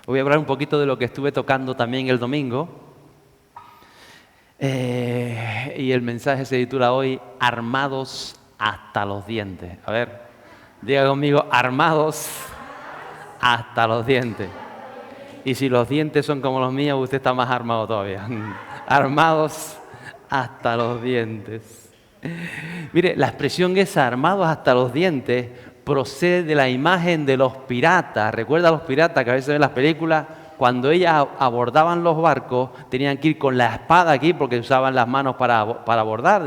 Voy a hablar un poquito de lo que estuve tocando también el domingo. Y el mensaje se titula hoy, Armados hasta los dientes. A ver, diga conmigo, armados hasta los dientes. Y si los dientes son como los míos, usted está más armado todavía. Armados hasta los dientes. Mire, la expresión esa, armados hasta los dientes, procede de la imagen de los piratas. ¿Recuerda a los piratas que a veces ven las películas? Cuando ellas abordaban los barcos, tenían que ir con la espada aquí porque usaban las manos para abordar.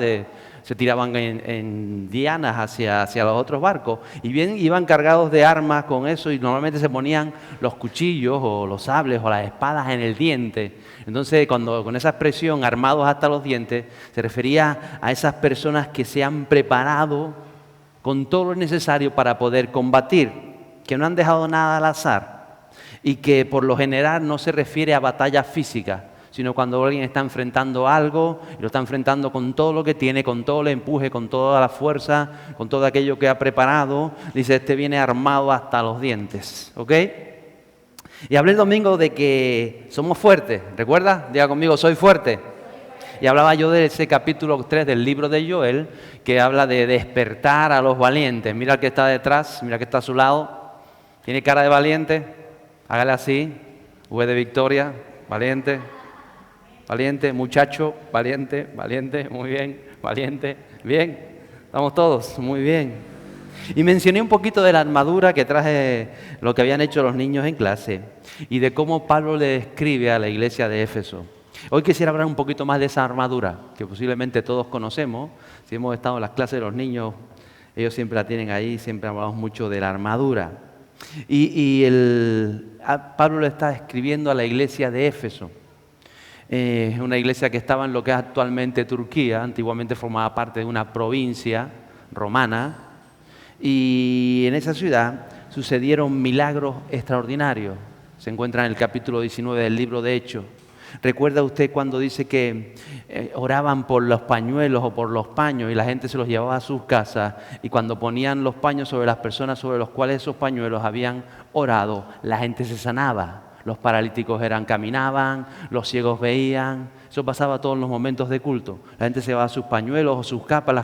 Se tiraban en dianas hacia los otros barcos. Y bien iban cargados de armas con eso y normalmente se ponían los cuchillos o los sables o las espadas en el diente. Entonces, con esa expresión, armados hasta los dientes, se refería a esas personas que se han preparado con todo lo necesario para poder combatir, que no han dejado nada al azar y que por lo general no se refiere a batallas físicas, sino cuando alguien está enfrentando algo y lo está enfrentando con todo lo que tiene, con todo el empuje, con toda la fuerza, con todo aquello que ha preparado, dice, este viene armado hasta los dientes, ¿ok? Y hablé el domingo de que somos fuertes, ¿recuerda? Diga conmigo, soy fuerte. Y hablaba yo de ese capítulo 3 del libro de Joel, que habla de despertar a los valientes. Mira al que está detrás, mira al que está a su lado. ¿Tiene cara de valiente? Hágale así. V de victoria, valiente. Valiente, muchacho, valiente, valiente, muy bien, valiente, bien. Estamos todos, muy bien. Y mencioné un poquito de la armadura que traje, lo que habían hecho los niños en clase, y de cómo Pablo le escribe a la iglesia de Éfeso. Hoy quisiera hablar un poquito más de esa armadura, que posiblemente todos conocemos. Si hemos estado en las clases de los niños, ellos siempre la tienen ahí, siempre hablamos mucho de la armadura. Pablo le está escribiendo a la iglesia de Éfeso. Una iglesia que estaba en lo que es actualmente Turquía, antiguamente formaba parte de una provincia romana, y en esa ciudad sucedieron milagros extraordinarios. Se encuentra en el capítulo 19 del libro de Hechos. ¿Recuerda usted cuando dice que oraban por los pañuelos o por los paños y la gente se los llevaba a sus casas y cuando ponían los paños sobre las personas sobre los cuales esos pañuelos habían orado, la gente se sanaba? Los paralíticos caminaban, los ciegos veían. Eso pasaba todos los momentos de culto. La gente se llevaba sus pañuelos o sus capas,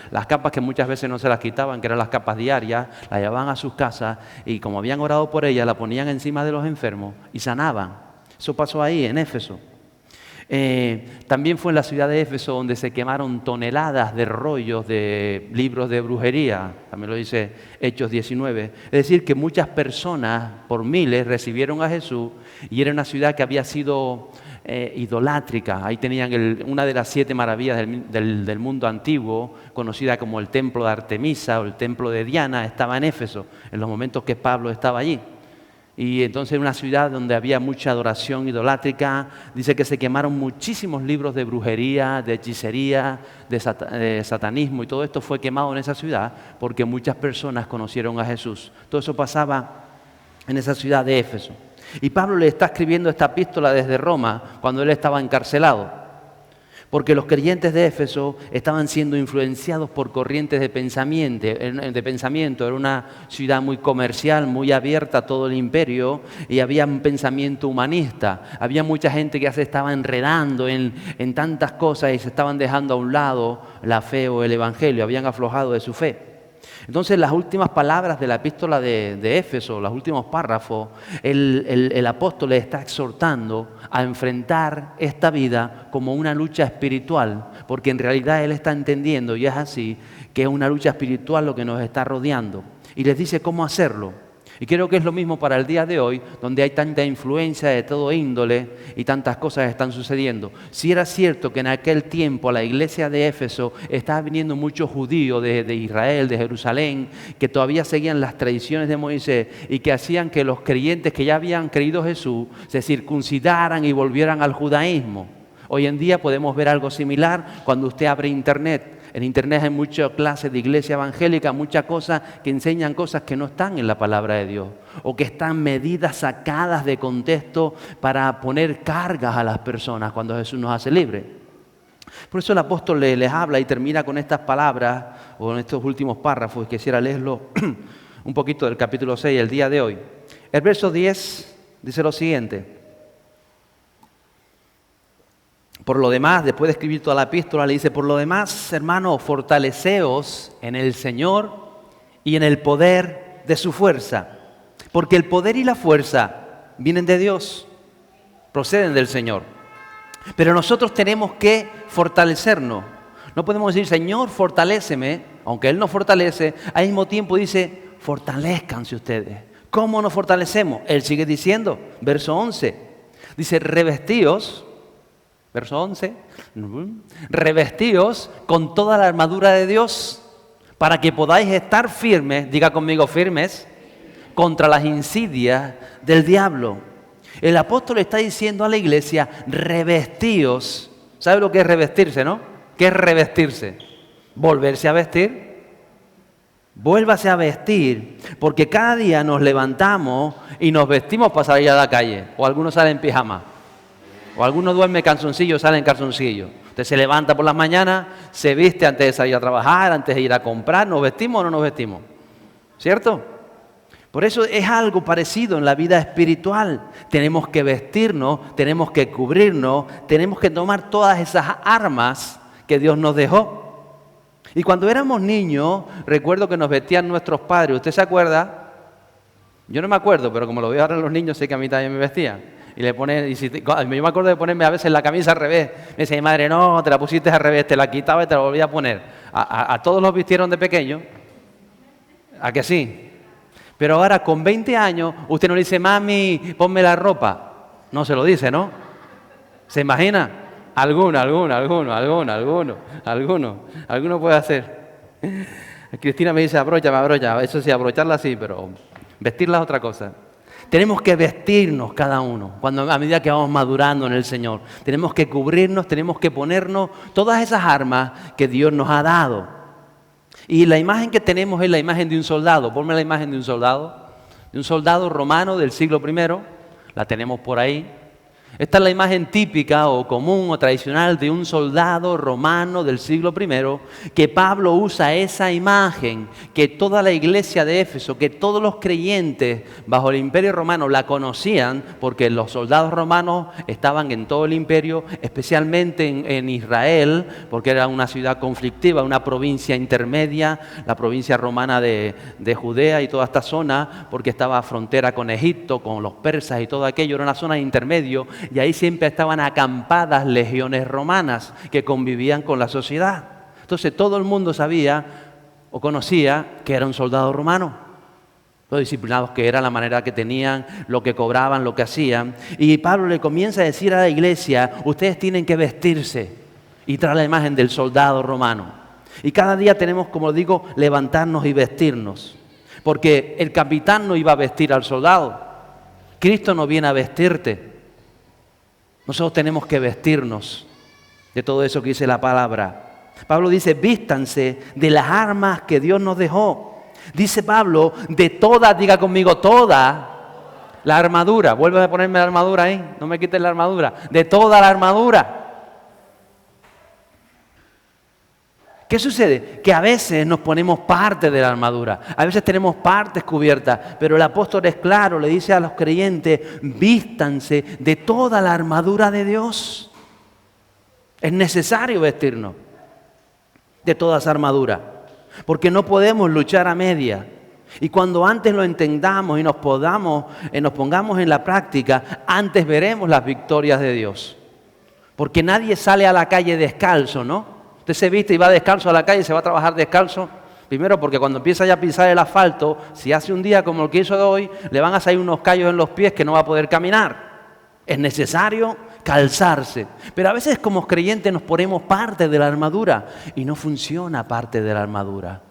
las capas que muchas veces no se las quitaban, que eran las capas diarias, las llevaban a sus casas y como habían orado por ellas, la ponían encima de los enfermos y sanaban. Eso pasó ahí, en Éfeso. También fue en la ciudad de Éfeso donde se quemaron toneladas de rollos de libros de brujería. También lo dice Hechos 19. Es decir, que muchas personas, por miles, recibieron a Jesús y era una ciudad que había sido idolátrica. Ahí tenían una de las 7 maravillas del mundo antiguo, conocida como el templo de Artemisa o el templo de Diana, estaba en Éfeso, en los momentos que Pablo estaba allí. Y entonces en una ciudad donde había mucha adoración idolátrica, dice que se quemaron muchísimos libros de brujería, de hechicería, de satanismo, y todo esto fue quemado en esa ciudad porque muchas personas conocieron a Jesús. Todo eso pasaba en esa ciudad de Éfeso. Y Pablo le está escribiendo esta epístola desde Roma cuando él estaba encarcelado. Porque los creyentes de Éfeso estaban siendo influenciados por corrientes de pensamiento. Era una ciudad muy comercial, muy abierta a todo el imperio y había un pensamiento humanista. Había mucha gente que ya se estaba enredando en tantas cosas y se estaban dejando a un lado la fe o el evangelio, habían aflojado de su fe. Entonces, las últimas palabras de la epístola de Éfeso, los últimos párrafos, el apóstol le está exhortando a enfrentar esta vida como una lucha espiritual, porque en realidad él está entendiendo, y es así, que es una lucha espiritual lo que nos está rodeando. Y les dice cómo hacerlo. Y creo que es lo mismo para el día de hoy, donde hay tanta influencia de todo índole y tantas cosas están sucediendo. Si era cierto que en aquel tiempo a la iglesia de Éfeso estaban viniendo muchos judíos de Israel, de Jerusalén, que todavía seguían las tradiciones de Moisés y que hacían que los creyentes que ya habían creído Jesús se circuncidaran y volvieran al judaísmo. Hoy en día podemos ver algo similar cuando usted abre Internet. En Internet hay muchas clases de iglesia evangélica, muchas cosas que enseñan cosas que no están en la palabra de Dios o que están medidas sacadas de contexto para poner cargas a las personas cuando Jesús nos hace libres. Por eso el apóstol les habla y termina con estas palabras o con estos últimos párrafos. Quisiera leerlo un poquito del capítulo 6 el día de hoy. El verso 10 dice lo siguiente. Por lo demás, después de escribir toda la epístola, le dice, por lo demás, hermanos, fortaleceos en el Señor y en el poder de su fuerza. Porque el poder y la fuerza vienen de Dios, proceden del Señor. Pero nosotros tenemos que fortalecernos. No podemos decir, Señor, fortaléceme, aunque Él nos fortalece, al mismo tiempo dice, fortalezcanse ustedes. ¿Cómo nos fortalecemos? Él sigue diciendo, verso 11, dice, revestíos, verso 11, revestíos con toda la armadura de Dios para que podáis estar firmes, diga conmigo firmes, contra las insidias del diablo. El apóstol está diciendo a la iglesia, revestíos. ¿Sabe lo que es revestirse, no? ¿Qué es revestirse? Volverse a vestir. Vuélvase a vestir, porque cada día nos levantamos y nos vestimos para salir a la calle. O algunos salen en pijama. O algunos duermen calzoncillo, salen en calzoncillo. Usted se levanta por las mañanas, se viste antes de salir a trabajar, antes de ir a comprar. ¿Nos vestimos o no nos vestimos? ¿Cierto? Por eso es algo parecido en la vida espiritual. Tenemos que vestirnos, tenemos que cubrirnos, tenemos que tomar todas esas armas que Dios nos dejó. Y cuando éramos niños, recuerdo que nos vestían nuestros padres. ¿Usted se acuerda? Yo no me acuerdo, pero como lo veo ahora en los niños, sé que a mí también me vestían. Y le ponen, yo me acuerdo de ponerme a veces la camisa al revés. Me decía mi madre, no, te la pusiste al revés, te la quitaba y te la volvía a poner. A todos los vistieron de pequeño. ¿A que sí? Pero ahora con 20 años, usted no le dice, mami, ponme la ropa. No se lo dice, ¿no? ¿Se imagina? Alguno puede hacer. Cristina me dice, abrocha. Eso sí, abrocharla sí, pero vestirla es otra cosa. Tenemos que vestirnos cada uno, a medida que vamos madurando en el Señor. Tenemos que cubrirnos, tenemos que ponernos todas esas armas que Dios nos ha dado. Y la imagen que tenemos es la imagen de un soldado. Ponme la imagen de un soldado romano del siglo I. La tenemos por ahí. Esta es la imagen típica o común o tradicional de un soldado romano del siglo I, que Pablo usa esa imagen, que toda la iglesia de Éfeso, que todos los creyentes bajo el imperio romano la conocían, porque los soldados romanos estaban en todo el imperio, especialmente en Israel, porque era una ciudad conflictiva, una provincia intermedia, la provincia romana de Judea y toda esta zona, porque estaba frontera con Egipto, con los persas y todo aquello, era una zona de intermedio. Y ahí siempre estaban acampadas legiones romanas que convivían con la sociedad. Entonces todo el mundo sabía o conocía que era un soldado romano. Los disciplinados que eran, la manera que tenían, lo que cobraban, lo que hacían. Y Pablo le comienza a decir a la iglesia, ustedes tienen que vestirse. Y trae la imagen del soldado romano. Y cada día tenemos, como digo, levantarnos y vestirnos. Porque el capitán no iba a vestir al soldado. Cristo no viene a vestirte. Nosotros tenemos que vestirnos de todo eso que dice la palabra. Pablo dice, vístanse de las armas que Dios nos dejó. Dice Pablo, de toda, diga conmigo, toda la armadura. Vuelve a ponerme la armadura ahí, no me quites la armadura. De toda la armadura. ¿Qué sucede? Que a veces nos ponemos parte de la armadura, a veces tenemos partes cubiertas, pero el apóstol es claro, le dice a los creyentes, vístanse de toda la armadura de Dios. Es necesario vestirnos de toda esa armadura, porque no podemos luchar a media. Y cuando antes lo entendamos y nos pongamos en la práctica, antes veremos las victorias de Dios. Porque nadie sale a la calle descalzo, ¿no? Usted se viste y va descalzo a la calle y se va a trabajar descalzo. Primero porque cuando empieza ya a pisar el asfalto, si hace un día como el que hizo de hoy, le van a salir unos callos en los pies que no va a poder caminar. Es necesario calzarse. Pero a veces como creyentes nos ponemos parte de la armadura y no funciona parte de la armadura.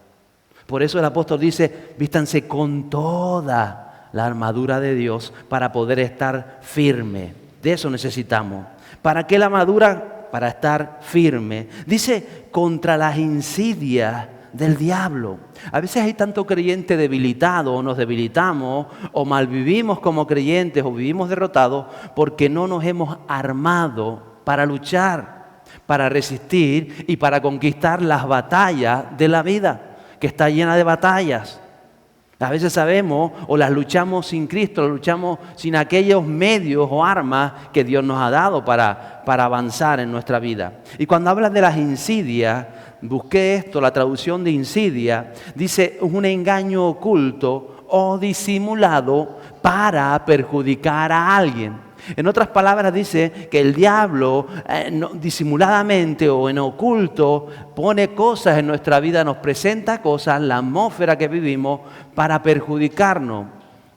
Por eso el apóstol dice, vístanse con toda la armadura de Dios para poder estar firme. De eso necesitamos. ¿Para qué la armadura? Para estar firme. Dice, contra las insidias del diablo. A veces hay tanto creyente debilitado, o nos debilitamos, o malvivimos como creyentes, o vivimos derrotados, porque no nos hemos armado para luchar, para resistir y para conquistar las batallas de la vida, que está llena de batallas. A veces sabemos o las luchamos sin Cristo, las luchamos sin aquellos medios o armas que Dios nos ha dado para avanzar en nuestra vida. Y cuando habla de las insidias, busqué esto, la traducción de insidia, dice es un engaño oculto o disimulado para perjudicar a alguien. En otras palabras dice que el diablo disimuladamente o en oculto pone cosas en nuestra vida, nos presenta cosas, la atmósfera que vivimos para perjudicarnos.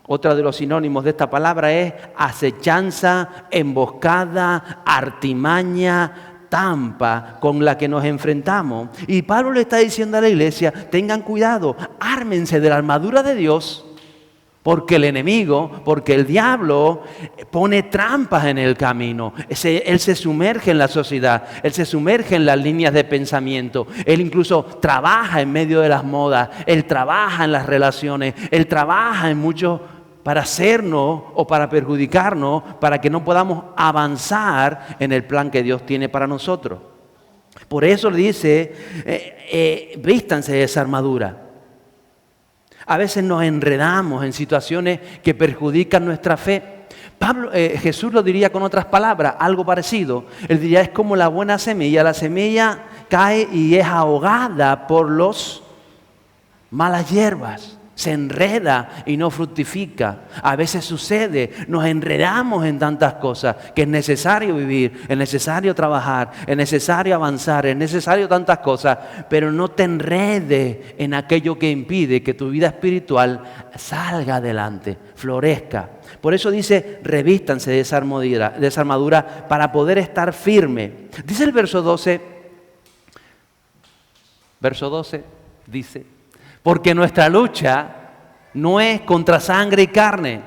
Otro de los sinónimos de esta palabra es acechanza, emboscada, artimaña, trampa con la que nos enfrentamos. Y Pablo le está diciendo a la iglesia, tengan cuidado, ármense de la armadura de Dios. Porque el enemigo, porque el diablo pone trampas en el camino. Él se sumerge en la sociedad, él se sumerge en las líneas de pensamiento. Él incluso trabaja en medio de las modas, él trabaja en las relaciones, él trabaja en mucho para hacernos o para perjudicarnos, para que no podamos avanzar en el plan que Dios tiene para nosotros. Por eso le dice, vístanse de esa armadura. A veces nos enredamos en situaciones que perjudican nuestra fe. Jesús lo diría con otras palabras, algo parecido. Él diría, es como la buena semilla. La semilla cae y es ahogada por las malas hierbas. Se enreda y no fructifica. A veces sucede, nos enredamos en tantas cosas que es necesario vivir, es necesario trabajar, es necesario avanzar, es necesario tantas cosas, pero no te enredes en aquello que impide que tu vida espiritual salga adelante, florezca. Por eso dice, revístanse de esa armadura para poder estar firme. Dice el verso 12, dice, porque nuestra lucha no es contra sangre y carne,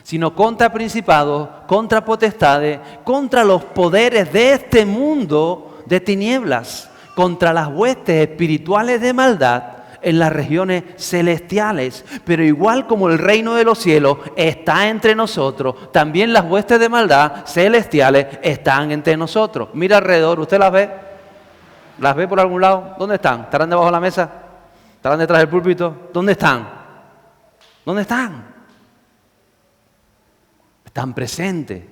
sino contra principados, contra potestades, contra los poderes de este mundo de tinieblas, contra las huestes espirituales de maldad en las regiones celestiales. Pero igual como el reino de los cielos está entre nosotros, también las huestes de maldad celestiales están entre nosotros. Mira alrededor, ¿usted las ve? ¿Las ve por algún lado? ¿Dónde están? ¿Estarán debajo de la mesa? ¿Estarán detrás del púlpito? ¿Dónde están? ¿Dónde están? Están presentes.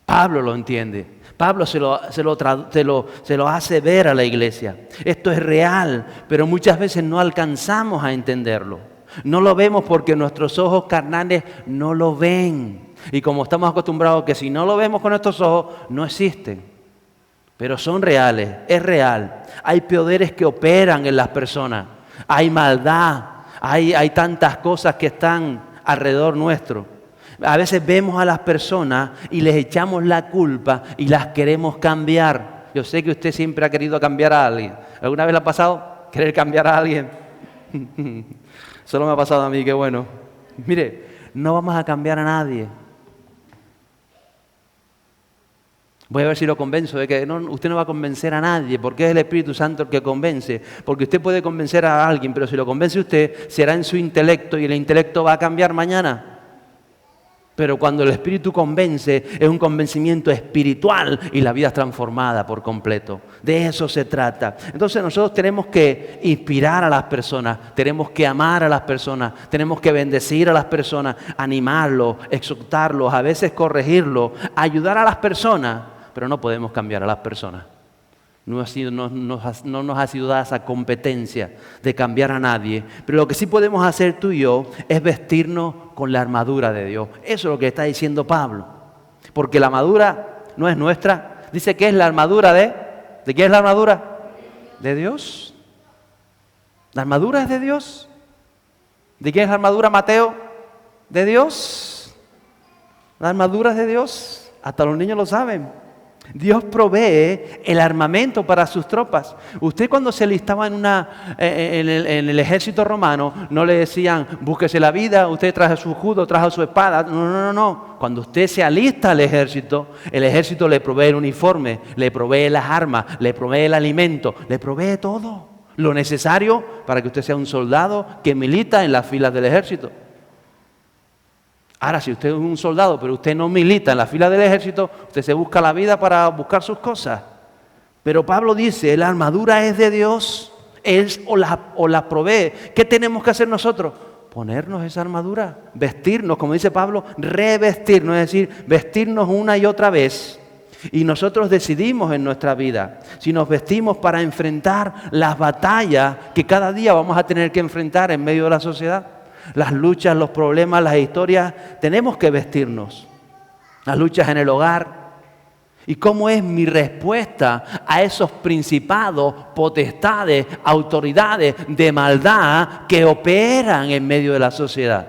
Pablo lo entiende. Pablo se lo hace ver a la iglesia. Esto es real, pero muchas veces no alcanzamos a entenderlo. No lo vemos porque nuestros ojos carnales no lo ven. Y como estamos acostumbrados que si no lo vemos con nuestros ojos, no existen. Pero son reales, es real. Hay poderes que operan en las personas. Hay maldad, hay tantas cosas que están alrededor nuestro. A veces vemos a las personas y les echamos la culpa y las queremos cambiar. Yo sé que usted siempre ha querido cambiar a alguien. ¿Alguna vez le ha pasado querer cambiar a alguien? Solo me ha pasado a mí, qué bueno. Mire, no vamos a cambiar a nadie. Voy a ver si lo convenzo de que usted no va a convencer a nadie, porque es el Espíritu Santo el que convence. Porque usted puede convencer a alguien, pero si lo convence usted, será en su intelecto y el intelecto va a cambiar mañana. Pero cuando el Espíritu convence, es un convencimiento espiritual y la vida es transformada por completo. De eso se trata. Entonces nosotros tenemos que inspirar a las personas, tenemos que amar a las personas, tenemos que bendecir a las personas, animarlos, exhortarlos, a veces corregirlos, ayudar a las personas, pero no podemos cambiar a las personas. No nos ha sido dada esa competencia de cambiar a nadie. Pero lo que sí podemos hacer tú y yo es vestirnos con la armadura de Dios. Eso es lo que está diciendo Pablo. Porque la armadura no es nuestra. Dice que es la armadura ¿de quién es la armadura? De Dios. ¿La armadura es de Dios? ¿De quién es la armadura, Mateo? ¿De Dios? La armadura es de Dios. Hasta los niños lo saben. Dios provee el armamento para sus tropas. Usted cuando se alistaba en el ejército romano, no le decían, búsquese la vida, usted traje su escudo, traje su espada. No. Cuando usted se alista al ejército, el ejército le provee el uniforme, le provee las armas, le provee el alimento, le provee todo. Lo necesario para que usted sea un soldado que milita en las filas del ejército. Ahora, si usted es un soldado, pero usted no milita en la fila del ejército, usted se busca la vida para buscar sus cosas. Pero Pablo dice, la armadura es de Dios, Él os la provee. ¿Qué tenemos que hacer nosotros? ponernos esa armadura, vestirnos, como dice Pablo, revestirnos, es decir, vestirnos una y otra vez. Y nosotros decidimos en nuestra vida si nos vestimos para enfrentar las batallas que cada día vamos a tener que enfrentar en medio de la sociedad. Las luchas, los problemas, las historias, tenemos que vestirnos. Las luchas en el hogar. ¿Y cómo es mi respuesta a esos principados, potestades, autoridades de maldad que operan en medio de la sociedad?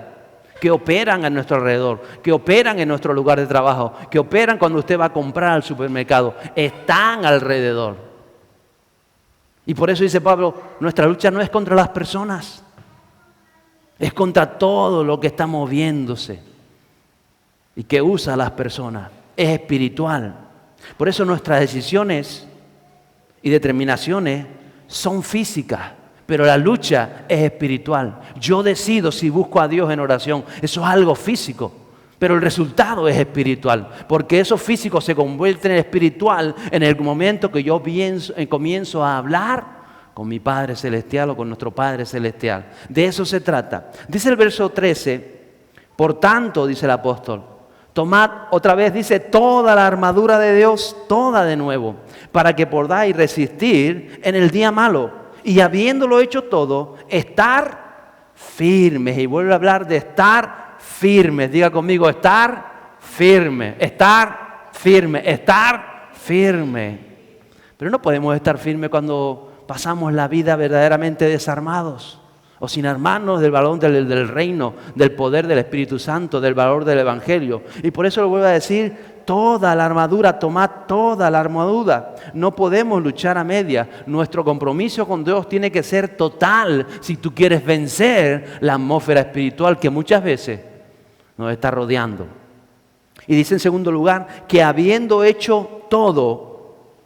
Que operan a nuestro alrededor, que operan en nuestro lugar de trabajo, que operan cuando usted va a comprar al supermercado. Están alrededor. Y por eso dice Pablo, nuestra lucha no es contra las personas, es contra todo lo que está moviéndose y que usa a las personas. Es espiritual. Por eso nuestras decisiones y determinaciones son físicas, pero la lucha es espiritual. Yo decido si busco a Dios en oración. Eso es algo físico, pero el resultado es espiritual, porque eso físico se convierte en espiritual en el momento que yo comienzo a hablar con mi Padre Celestial o con nuestro Padre Celestial. De eso se trata. Dice el verso 13, por tanto, dice el apóstol, tomad otra vez, dice, toda la armadura de Dios, toda de nuevo, para que podáis resistir en el día malo. Y habiéndolo hecho todo, estar firmes. Y vuelve a hablar de estar firmes. Diga conmigo, estar firme, estar firme, estar firme. Pero no podemos estar firmes cuando pasamos la vida verdaderamente desarmados o sin armarnos del valor del reino, del poder del Espíritu Santo, del valor del Evangelio. Y por eso lo vuelvo a decir, toda la armadura, tomad toda la armadura. No podemos luchar a medias. Nuestro compromiso con Dios tiene que ser total si tú quieres vencer la atmósfera espiritual que muchas veces nos está rodeando. Y dice en segundo lugar, que habiendo hecho todo,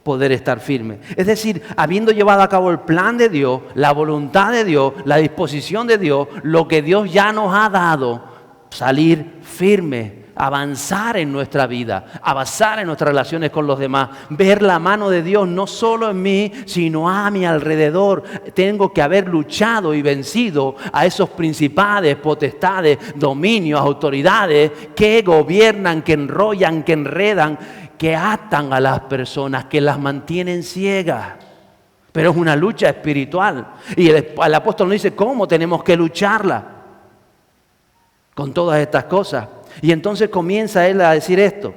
poder estar firme. Es decir, habiendo llevado a cabo el plan de Dios, la voluntad de Dios, la disposición de Dios, lo que Dios ya nos ha dado, salir firme, avanzar en nuestra vida, avanzar en nuestras relaciones con los demás, ver la mano de Dios no solo en mí, sino a mi alrededor. Tengo que haber luchado y vencido a esos principados, potestades, dominios, autoridades que gobiernan, que enrollan, que enredan, que atan a las personas, que las mantienen ciegas. Pero es una lucha espiritual. Y el apóstol nos dice cómo tenemos que lucharla con todas estas cosas. Y entonces comienza él a decir esto.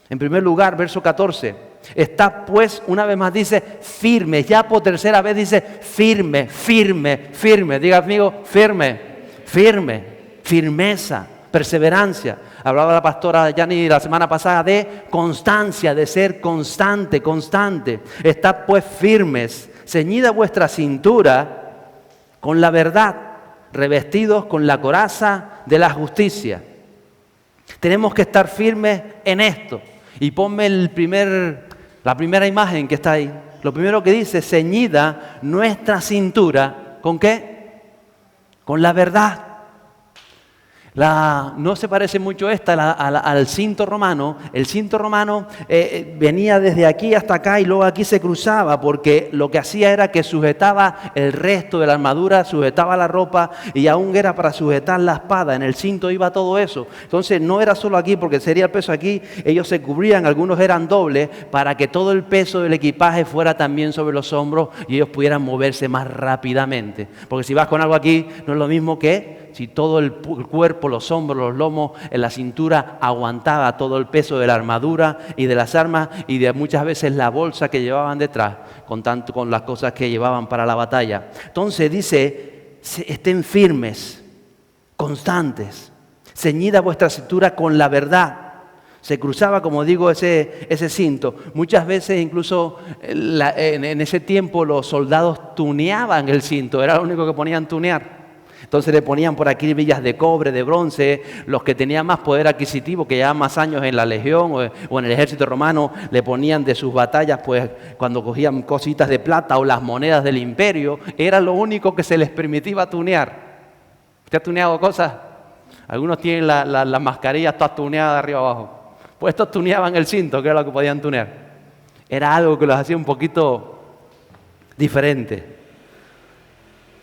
En primer lugar, verso 14. Está pues, una vez más dice, firme. Ya por tercera vez dice, firme, firme, firme. Diga amigo, firme, firme, firmeza, perseverancia. Hablaba la pastora Yani la semana pasada de constancia, de ser constante, constante. Estad pues firmes, ceñida vuestra cintura con la verdad, revestidos con la coraza de la justicia. Tenemos que estar firmes en esto. Y ponme la primera imagen que está ahí. Lo primero que dice, ceñida nuestra cintura, ¿con qué? Con la verdad. No se parece mucho esta al cinto romano. El cinto romano venía desde aquí hasta acá y luego aquí se cruzaba, porque lo que hacía era que sujetaba el resto de la armadura, sujetaba la ropa y aún era para sujetar la espada. En el cinto iba todo eso. Entonces no era solo aquí, porque sería el peso aquí. Ellos se cubrían, algunos eran dobles, para que todo el peso del equipaje fuera también sobre los hombros y ellos pudieran moverse más rápidamente. Porque si vas con algo aquí, no es lo mismo que si todo el cuerpo, los hombros, los lomos, en la cintura aguantaba todo el peso de la armadura y de las armas y de muchas veces la bolsa que llevaban detrás, con las cosas que llevaban para la batalla. Entonces dice, estén firmes, constantes, ceñida vuestra cintura con la verdad. Se cruzaba, como digo, ese cinto. Muchas veces incluso en ese tiempo los soldados tuneaban el cinto, era lo único que ponían tunear. Entonces le ponían por aquí hebillas de cobre, de bronce. Los que tenían más poder adquisitivo, que llevaban más años en la legión o en el ejército romano, le ponían de sus batallas, pues cuando cogían cositas de plata o las monedas del imperio, era lo único que se les permitía tunear. ¿Usted ha tuneado cosas? Algunos tienen las mascarillas todas tuneadas de arriba abajo. Pues estos tuneaban el cinto, que era lo que podían tunear. Era algo que los hacía un poquito diferente.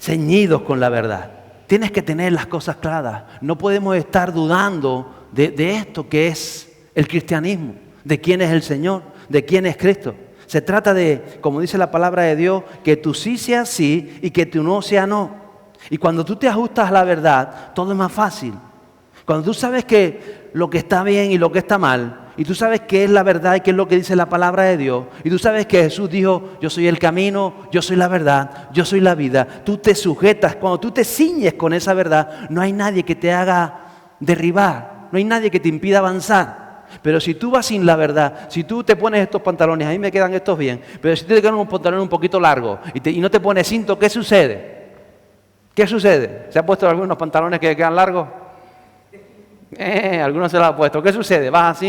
Ceñidos con la verdad. Tienes que tener las cosas claras. No podemos estar dudando de esto que es el cristianismo, de quién es el Señor, de quién es Cristo. Se trata de, como dice la palabra de Dios, que tu sí sea sí y que tu no sea no. Y cuando tú te ajustas a la verdad, todo es más fácil. Cuando tú sabes que lo que está bien y lo que está mal, y tú sabes qué es la verdad y qué es lo que dice la palabra de Dios, y tú sabes que Jesús dijo, yo soy el camino, yo soy la verdad, yo soy la vida, tú te sujetas, cuando tú te ciñes con esa verdad, no hay nadie que te haga derribar, no hay nadie que te impida avanzar. Pero si tú vas sin la verdad, si tú te pones estos pantalones, a mí me quedan estos bien, pero si te quedan un pantalón un poquito largo y no te pones cinto, ¿qué sucede? ¿Qué sucede? ¿Se han puesto algunos pantalones que quedan largos? Algunos se los han puesto. ¿Qué sucede? Vas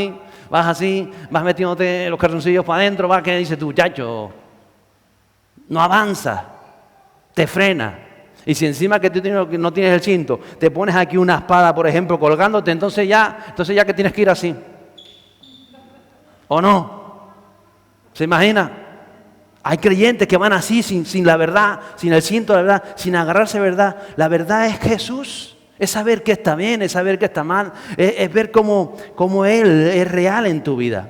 así, vas metiéndote los calzoncillos para adentro, ¿qué dices tú, muchacho? No avanza, te frena. Y si encima que tú no tienes el cinto, te pones aquí una espada, por ejemplo, colgándote, entonces ya que tienes que ir así. ¿O no? ¿Se imagina? Hay creyentes que van así, sin la verdad, sin el cinto de la verdad, sin agarrarse de verdad. La verdad es Jesús. Es saber qué está bien, es saber qué está mal, es ver cómo Él es real en tu vida.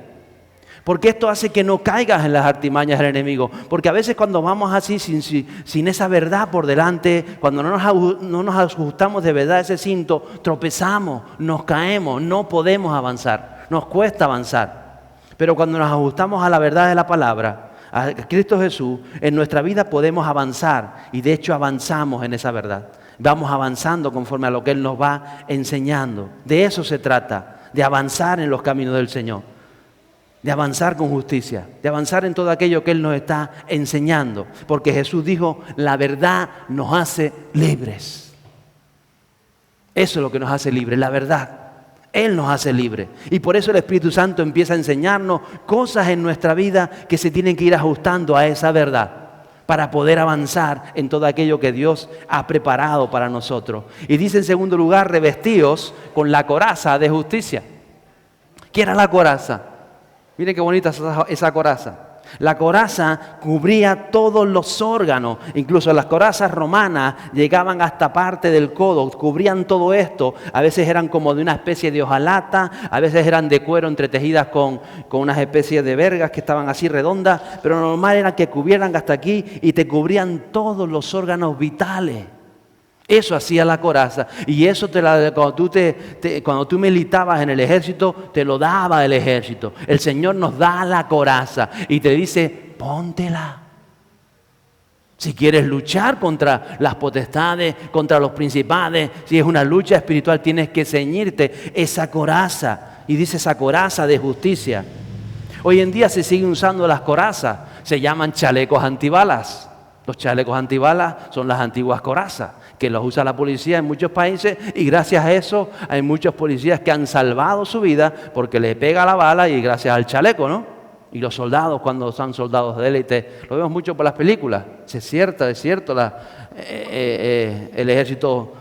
Porque esto hace que no caigas en las artimañas del enemigo. Porque a veces cuando vamos así sin esa verdad por delante, cuando no nos ajustamos de verdad a ese cinto, tropezamos, nos caemos, no podemos avanzar, nos cuesta avanzar. Pero cuando nos ajustamos a la verdad de la palabra, a Cristo Jesús, en nuestra vida podemos avanzar y de hecho avanzamos en esa verdad. Vamos avanzando conforme a lo que Él nos va enseñando. De eso se trata, de avanzar en los caminos del Señor, de avanzar con justicia, de avanzar en todo aquello que Él nos está enseñando. Porque Jesús dijo, la verdad nos hace libres. Eso es lo que nos hace libres, la verdad. Él nos hace libres. Y por eso el Espíritu Santo empieza a enseñarnos cosas en nuestra vida que se tienen que ir ajustando a esa verdad, para poder avanzar en todo aquello que Dios ha preparado para nosotros. Y dice en segundo lugar, revestíos con la coraza de justicia. ¿Qué era la coraza? Miren qué bonita esa coraza. La coraza cubría todos los órganos, incluso las corazas romanas llegaban hasta parte del codo, cubrían todo esto. A veces eran como de una especie de hojalata, a veces eran de cuero entretejidas con unas especies de vergas que estaban así redondas, pero lo normal era que cubrieran hasta aquí y te cubrían todos los órganos vitales. Eso hacía la coraza, y eso cuando tú militabas en el ejército, te lo daba el ejército. El Señor nos da la coraza y te dice, póntela. Si quieres luchar contra las potestades, contra los principados, si es una lucha espiritual, tienes que ceñirte esa coraza. Y dice esa coraza de justicia. Hoy en día se siguen usando las corazas, se llaman chalecos antibalas. Los chalecos antibalas son las antiguas corazas, que los usa la policía en muchos países, y gracias a eso hay muchos policías que han salvado su vida porque le pega la bala y gracias al chaleco, ¿no? Y los soldados, cuando son soldados de élite, lo vemos mucho por las películas. Es cierto, el ejército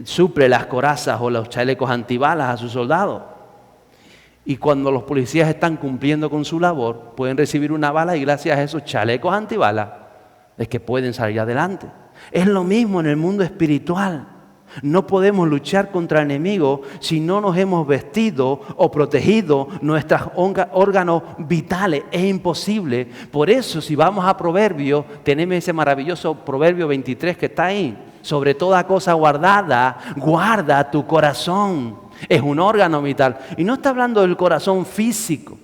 suple las corazas o los chalecos antibalas a sus soldados. Y cuando los policías están cumpliendo con su labor, pueden recibir una bala y gracias a esos chalecos antibalas es que pueden salir adelante. Es lo mismo en el mundo espiritual. No podemos luchar contra el enemigo si no nos hemos vestido o protegido nuestros órganos vitales. Es imposible. Por eso, si vamos a Proverbios, tenemos ese maravilloso Proverbio 23 que está ahí. Sobre toda cosa guardada, guarda tu corazón. Es un órgano vital. Y no está hablando del corazón físico.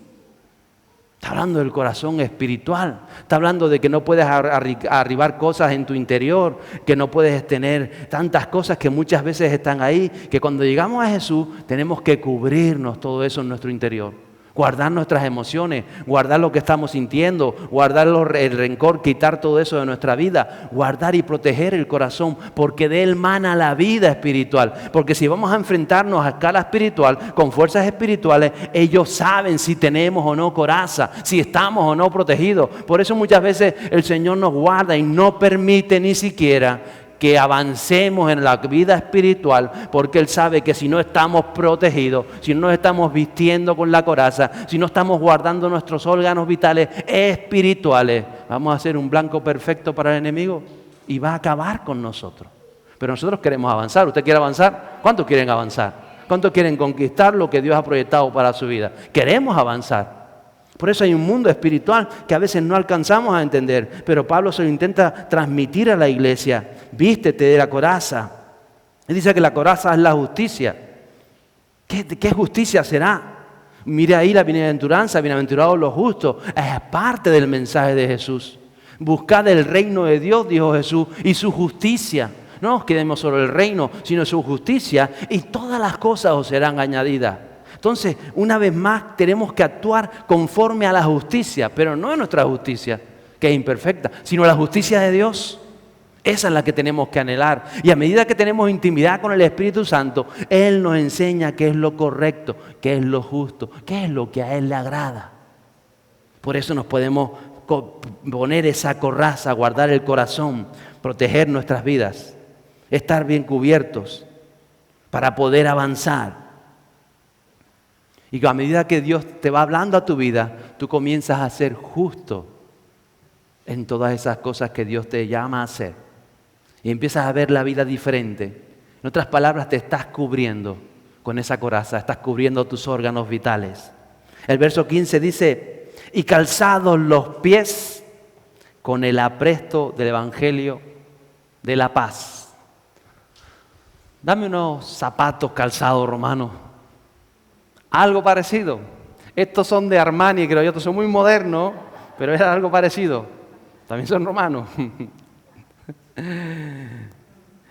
Está hablando del corazón espiritual. Está hablando de que no puedes arribar cosas en tu interior, que no puedes tener tantas cosas que muchas veces están ahí, que cuando llegamos a Jesús tenemos que cubrirnos todo eso en nuestro interior. Guardar nuestras emociones, guardar lo que estamos sintiendo, guardar el rencor, quitar todo eso de nuestra vida, guardar y proteger el corazón, porque de él mana la vida espiritual. Porque si vamos a enfrentarnos a escala espiritual, con fuerzas espirituales, ellos saben si tenemos o no coraza, si estamos o no protegidos. Por eso muchas veces el Señor nos guarda y no permite ni siquiera que avancemos en la vida espiritual, porque Él sabe que si no estamos protegidos, si no nos estamos vistiendo con la coraza, si no estamos guardando nuestros órganos vitales espirituales, vamos a ser un blanco perfecto para el enemigo y va a acabar con nosotros. Pero nosotros queremos avanzar. ¿Usted quiere avanzar? ¿Cuántos quieren avanzar? ¿Cuántos quieren conquistar lo que Dios ha proyectado para su vida? Queremos avanzar. Por eso hay un mundo espiritual que a veces no alcanzamos a entender, pero Pablo se lo intenta transmitir a la iglesia. Vístete de la coraza. Él dice que la coraza es la justicia. ¿Qué justicia será? Mire ahí la bienaventuranza, bienaventurados los justos. Es parte del mensaje de Jesús. Buscad el reino de Dios, dijo Jesús, y su justicia. No nos quedemos solo el reino, sino su justicia, y todas las cosas os serán añadidas. Entonces, una vez más, tenemos que actuar conforme a la justicia, pero no a nuestra justicia, que es imperfecta, sino a la justicia de Dios. Esa es la que tenemos que anhelar. Y a medida que tenemos intimidad con el Espíritu Santo, Él nos enseña qué es lo correcto, qué es lo justo, qué es lo que a Él le agrada. Por eso nos podemos poner esa coraza, guardar el corazón, proteger nuestras vidas, estar bien cubiertos para poder avanzar. Y a medida que Dios te va hablando a tu vida, tú comienzas a ser justo en todas esas cosas que Dios te llama a hacer. Y empiezas a ver la vida diferente. En otras palabras, te estás cubriendo con esa coraza, estás cubriendo tus órganos vitales. El verso 15 dice, y calzados los pies con el apresto del Evangelio de la paz. Dame unos zapatos calzados romanos. Algo parecido. Estos son de Armani, creo yo, estos son muy modernos, pero era algo parecido. También son romanos.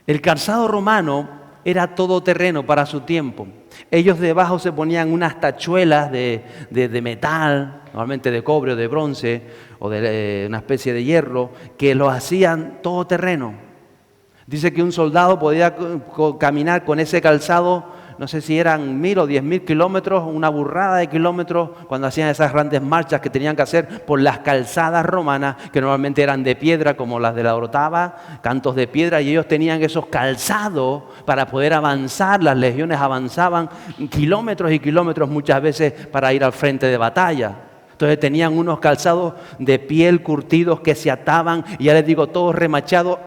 El calzado romano era todoterreno para su tiempo. Ellos debajo se ponían unas tachuelas de metal, normalmente de cobre o de bronce, o de una especie de hierro, que lo hacían todoterreno. Dice que un soldado podía caminar con ese calzado, no sé si eran 1,000 o 10,000 kilómetros, una burrada de kilómetros, cuando hacían esas grandes marchas que tenían que hacer por las calzadas romanas, que normalmente eran de piedra, como las de la Orotava, cantos de piedra, y ellos tenían esos calzados para poder avanzar. Las legiones avanzaban kilómetros y kilómetros muchas veces para ir al frente de batalla. Entonces tenían unos calzados de piel curtidos que se ataban, y ya les digo, todos remachados,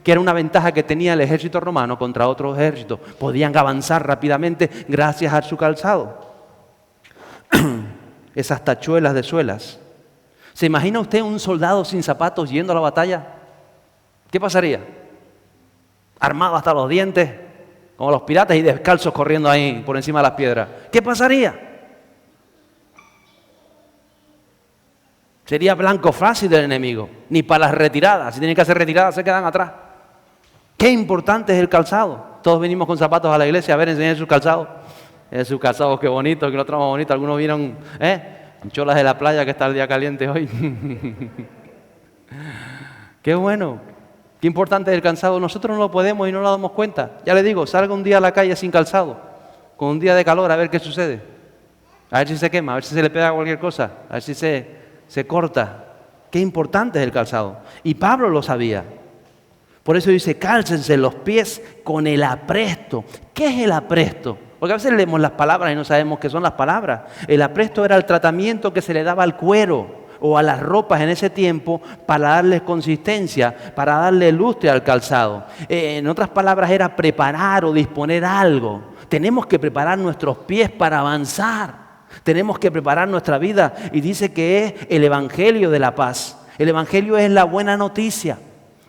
que era una ventaja que tenía el ejército romano contra otros ejércitos. Podían avanzar rápidamente gracias a su calzado. Esas tachuelas de suelas. ¿Se imagina usted un soldado sin zapatos yendo a la batalla? ¿Qué pasaría? Armado hasta los dientes, como los piratas, y descalzos corriendo ahí por encima de las piedras. ¿Qué pasaría? Sería blanco fácil del enemigo. Ni para las retiradas. Si tienen que hacer retiradas, se quedan atrás. Qué importante es el calzado. Todos venimos con zapatos a la iglesia. A ver, enseñen sus calzados. Sus calzados, qué bonito, que no traemos bonito. Algunos vieron, en cholas de la playa, que está el día caliente hoy. Qué bueno. Qué importante es el calzado. Nosotros no lo podemos y no nos damos cuenta. Ya le digo, salga un día a la calle sin calzado, con un día de calor, a ver qué sucede. A ver si se quema, a ver si se le pega cualquier cosa, a ver si se corta. Qué importante es el calzado. Y Pablo lo sabía. Por eso dice, cálcense los pies con el apresto. ¿Qué es el apresto? Porque a veces leemos las palabras y no sabemos qué son las palabras. El apresto era el tratamiento que se le daba al cuero o a las ropas en ese tiempo para darles consistencia, para darle lustre al calzado. En otras palabras, era preparar o disponer algo. Tenemos que preparar nuestros pies para avanzar. Tenemos que preparar nuestra vida, y dice que es el Evangelio de la paz. El Evangelio es la buena noticia.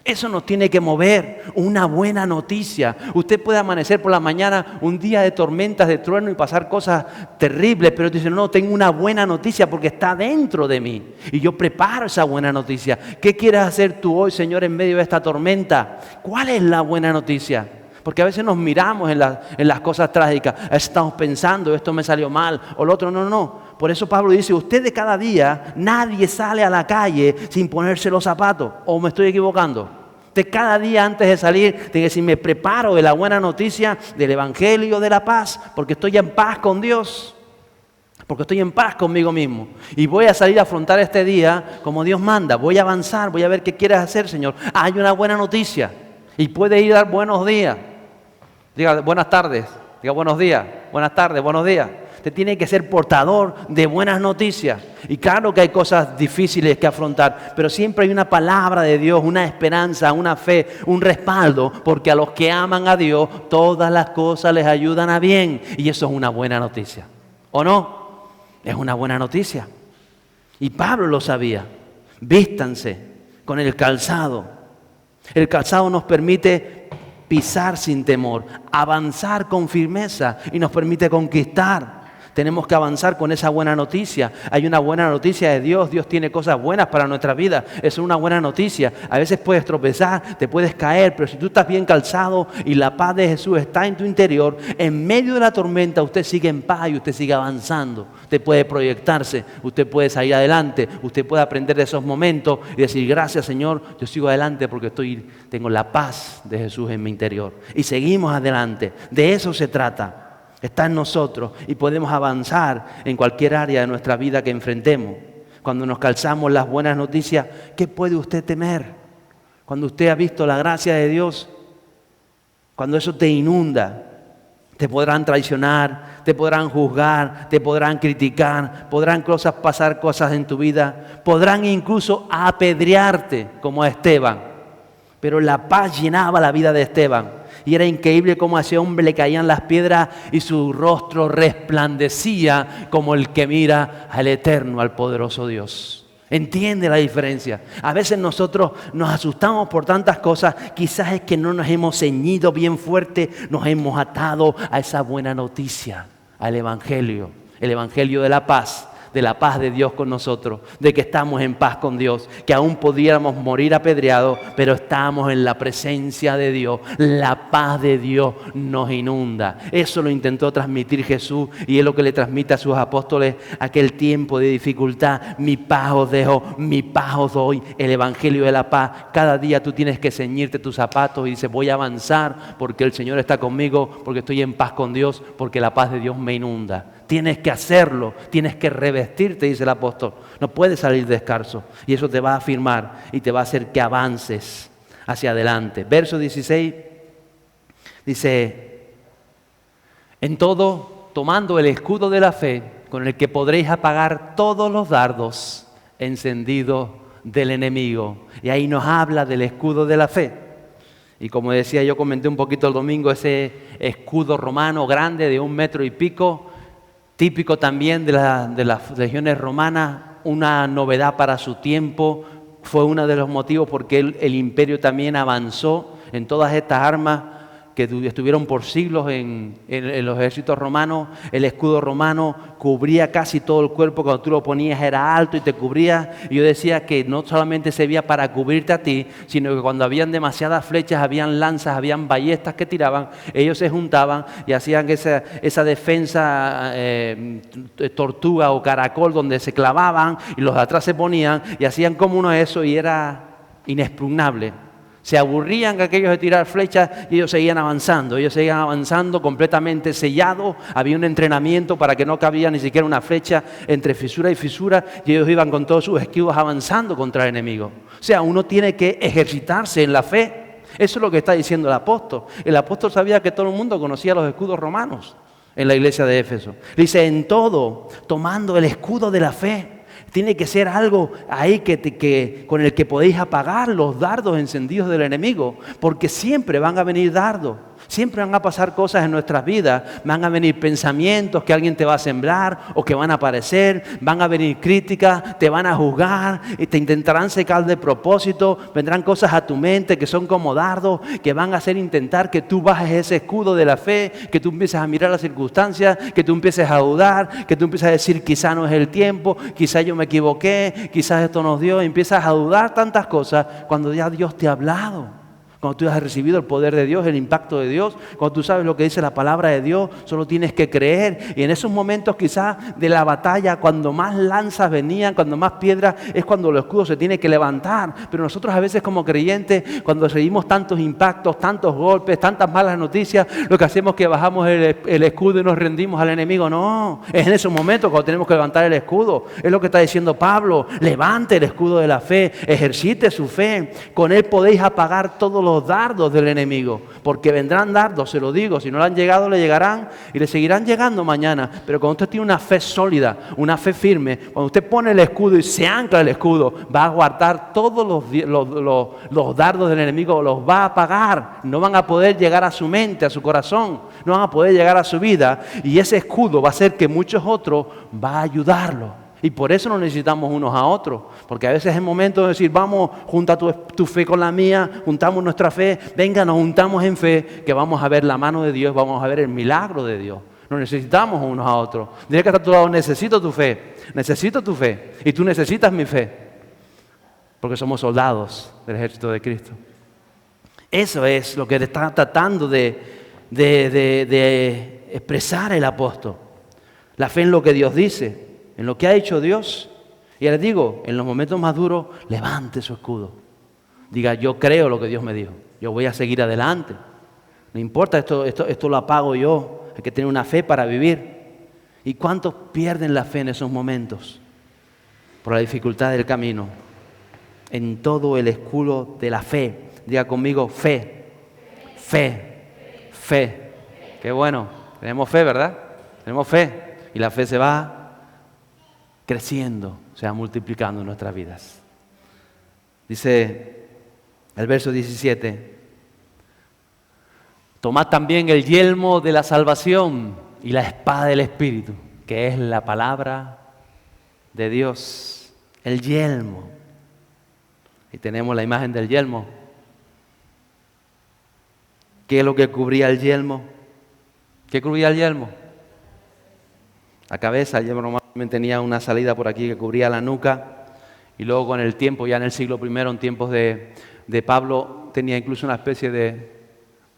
Eso nos tiene que mover, una buena noticia. Usted puede amanecer por la mañana un día de tormentas, de trueno y pasar cosas terribles, pero dice, no, tengo una buena noticia porque está dentro de mí. Y yo preparo esa buena noticia. ¿Qué quieres hacer tú hoy, Señor, en medio de esta tormenta? ¿Cuál es la buena noticia? Porque a veces nos miramos en las cosas trágicas. A veces estamos pensando, esto me salió mal, o lo otro, no. Por eso Pablo dice, usted de cada día, nadie sale a la calle sin ponerse los zapatos. ¿O me estoy equivocando? Usted cada día antes de salir, tiene que decir, me preparo de la buena noticia del Evangelio de la paz, porque estoy en paz con Dios. Porque estoy en paz conmigo mismo. Y voy a salir a afrontar este día como Dios manda. Voy a avanzar, voy a ver qué quieres hacer, Señor. Hay una buena noticia. Y puede ir a dar buenos días. Diga buenas tardes, diga buenos días, buenas tardes, buenos días. Usted tiene que ser portador de buenas noticias. Y claro que hay cosas difíciles que afrontar, pero siempre hay una palabra de Dios, una esperanza, una fe, un respaldo, porque a los que aman a Dios, todas las cosas les ayudan a bien. Y eso es una buena noticia. ¿O no? Es una buena noticia. Y Pablo lo sabía. Vístanse con el calzado. El calzado nos permite pisar sin temor, avanzar con firmeza y nos permite conquistar. Tenemos que avanzar con esa buena noticia. Hay una buena noticia de Dios. Dios tiene cosas buenas para nuestra vida. Eso es una buena noticia. A veces puedes tropezar, te puedes caer, pero si tú estás bien calzado y la paz de Jesús está en tu interior, en medio de la tormenta usted sigue en paz y usted sigue avanzando. Usted puede proyectarse, usted puede salir adelante, usted puede aprender de esos momentos y decir, gracias Señor, yo sigo adelante porque tengo la paz de Jesús en mi interior. Y seguimos adelante. De eso se trata. Está en nosotros y podemos avanzar en cualquier área de nuestra vida que enfrentemos. Cuando nos calzamos las buenas noticias, ¿qué puede usted temer? Cuando usted ha visto la gracia de Dios, cuando eso te inunda, te podrán traicionar, te podrán juzgar, te podrán criticar, podrán pasar cosas en tu vida, podrán incluso apedrearte como a Esteban. Pero la paz llenaba la vida de Esteban. Y era increíble cómo a ese hombre le caían las piedras y su rostro resplandecía como el que mira al eterno, al poderoso Dios. ¿Entiende la diferencia? A veces nosotros nos asustamos por tantas cosas. Quizás es que no nos hemos ceñido bien fuerte, nos hemos atado a esa buena noticia, al Evangelio. El Evangelio de la paz de Dios con nosotros, de que estamos en paz con Dios, que aún pudiéramos morir apedreados, pero estamos en la presencia de Dios. La paz de Dios nos inunda. Eso lo intentó transmitir Jesús y es lo que le transmite a sus apóstoles aquel tiempo de dificultad. Mi paz os dejo, mi paz os doy, el Evangelio de la paz. Cada día tú tienes que ceñirte tus zapatos y dices, voy a avanzar porque el Señor está conmigo, porque estoy en paz con Dios, porque la paz de Dios me inunda. Tienes que hacerlo, tienes que revestirte, dice el apóstol. No puedes salir descalzo. Y eso te va a afirmar y te va a hacer que avances hacia adelante. Verso 16 dice, en todo, tomando el escudo de la fe, con el que podréis apagar todos los dardos encendidos del enemigo. Y ahí nos habla del escudo de la fe. Y como decía, yo comenté un poquito el domingo, ese escudo romano grande de 1 metro y pico, típico también de las legiones romanas, una novedad para su tiempo, fue uno de los motivos porque el imperio también avanzó en todas estas armas que estuvieron por siglos en los ejércitos romanos. El escudo romano cubría casi todo el cuerpo, cuando tú lo ponías era alto y te cubría. Y yo decía que no solamente servía para cubrirte a ti, sino que cuando habían demasiadas flechas, habían lanzas, habían ballestas que tiraban, ellos se juntaban y hacían esa defensa tortuga o caracol donde se clavaban y los de atrás se ponían y hacían como uno de esos y era inexpugnable. Se aburrían aquellos de tirar flechas y ellos seguían avanzando. Ellos seguían avanzando completamente sellados. Había un entrenamiento para que no cabía ni siquiera una flecha entre fisura y fisura. Y ellos iban con todos sus escudos avanzando contra el enemigo. O sea, uno tiene que ejercitarse en la fe. Eso es lo que está diciendo el apóstol. El apóstol sabía que todo el mundo conocía los escudos romanos en la iglesia de Éfeso. Dice, en todo, tomando el escudo de la fe. Tiene que ser algo ahí con el que podéis apagar los dardos encendidos del enemigo, porque siempre van a venir dardos, siempre van a pasar cosas en nuestras vidas, van a venir pensamientos que alguien te va a sembrar o que van a aparecer, van a venir críticas, te van a juzgar y te intentarán secar de propósito, vendrán cosas a tu mente que son como dardos, que van a hacer intentar que tú bajes ese escudo de la fe, que tú empieces a mirar las circunstancias, que tú empieces a dudar, que tú empieces a decir quizá no es el tiempo, quizá yo me equivoqué, quizás esto nos dio, y empiezas a dudar tantas cosas cuando ya Dios te ha hablado. Cuando tú has recibido el poder de Dios, el impacto de Dios, cuando tú sabes lo que dice la palabra de Dios, solo tienes que creer. Y en esos momentos quizás de la batalla, cuando más lanzas venían, cuando más piedras, es cuando el escudo se tiene que levantar. Pero nosotros a veces como creyentes, cuando recibimos tantos impactos, tantos golpes, tantas malas noticias, lo que hacemos es que bajamos el escudo y nos rendimos al enemigo. No, es en esos momentos cuando tenemos que levantar el escudo. Es lo que está diciendo Pablo. Levante el escudo de la fe, ejercite su fe. Con él podéis apagar todos los dardos del enemigo, porque vendrán dardos, se lo digo, si no le han llegado, le llegarán y le seguirán llegando mañana. Pero cuando usted tiene una fe sólida, una fe firme, cuando usted pone el escudo y se ancla el escudo, va a guardar todos los dardos del enemigo, los va a apagar, no van a poder llegar a su mente, a su corazón, no van a poder llegar a su vida, y ese escudo va a hacer que muchos otros va a ayudarlo. Y por eso nos necesitamos unos a otros, porque a veces es el momento de decir, vamos, junta tu fe con la mía, juntamos nuestra fe, venga, nos juntamos en fe, que vamos a ver la mano de Dios, vamos a ver el milagro de Dios. Nos necesitamos unos a otros. Dile que está a tu lado, necesito tu fe, y tú necesitas mi fe, porque somos soldados del ejército de Cristo. Eso es lo que está tratando de expresar el apóstol. La fe en lo que Dios dice, en lo que ha hecho Dios. Y les digo, en los momentos más duros, levante su escudo. Diga, yo creo lo que Dios me dijo. Yo voy a seguir adelante. No importa, esto lo apago yo. Hay que tener una fe para vivir. ¿Y cuántos pierden la fe en esos momentos? Por la dificultad del camino. En todo el escudo de la fe. Diga conmigo, fe. Fe. Fe. Qué bueno. Tenemos fe, ¿verdad? Tenemos fe. Y la fe se va creciendo, se va multiplicando en nuestras vidas. Dice el verso 17, tomad también el yelmo de la salvación y la espada del Espíritu, que es la palabra de Dios. El yelmo. Y tenemos la imagen del yelmo. ¿Qué es lo que cubría el yelmo? ¿Qué cubría el yelmo? La cabeza. El yelmo normalmente tenía una salida por aquí que cubría la nuca, y luego con el tiempo, ya en el siglo I, en tiempos de Pablo, tenía incluso una especie de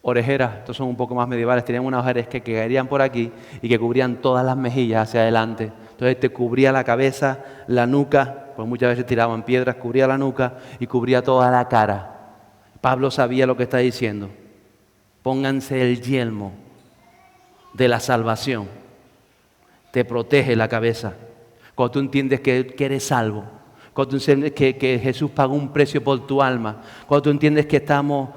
orejeras. Estos son un poco más medievales, tenían unas orejeras que caerían por aquí y que cubrían todas las mejillas hacia adelante. Entonces te cubría la cabeza, la nuca, pues muchas veces tiraban piedras, cubría la nuca y cubría toda la cara. Pablo sabía lo que está diciendo. Pónganse el yelmo de la salvación. Te protege la cabeza. Cuando tú entiendes que eres salvo, cuando tú entiendes que Jesús pagó un precio por tu alma, cuando tú entiendes que estamos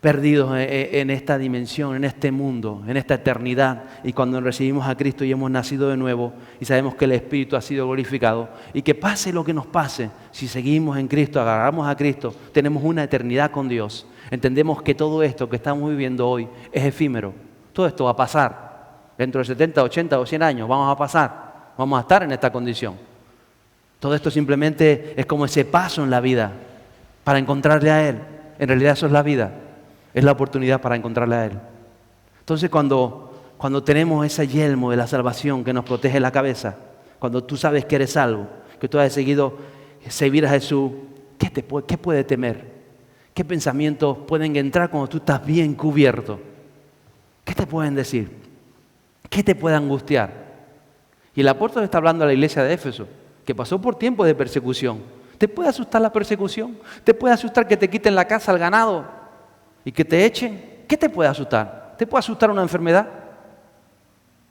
perdidos en esta dimensión, en este mundo, en esta eternidad, y cuando recibimos a Cristo y hemos nacido de nuevo y sabemos que el Espíritu ha sido glorificado, y que pase lo que nos pase, si seguimos en Cristo, agarramos a Cristo, tenemos una eternidad con Dios. Entendemos que todo esto que estamos viviendo hoy es efímero. Todo esto va a pasar. Dentro de 70, 80 o 100 años vamos a pasar, vamos a estar en esta condición. Todo esto simplemente es como ese paso en la vida para encontrarle a Él. En realidad eso es la vida, es la oportunidad para encontrarle a Él. Entonces cuando tenemos ese yelmo de la salvación que nos protege la cabeza, cuando tú sabes que eres salvo, que tú has seguido servir a Jesús, ¿qué puede temer? ¿Qué pensamientos pueden entrar cuando tú estás bien cubierto? ¿Qué te pueden decir? ¿Qué te puede angustiar? Y el apóstol está hablando a la iglesia de Éfeso, que pasó por tiempos de persecución. ¿Te puede asustar la persecución? ¿Te puede asustar que te quiten la casa, el ganado y que te echen? ¿Qué te puede asustar? ¿Te puede asustar una enfermedad?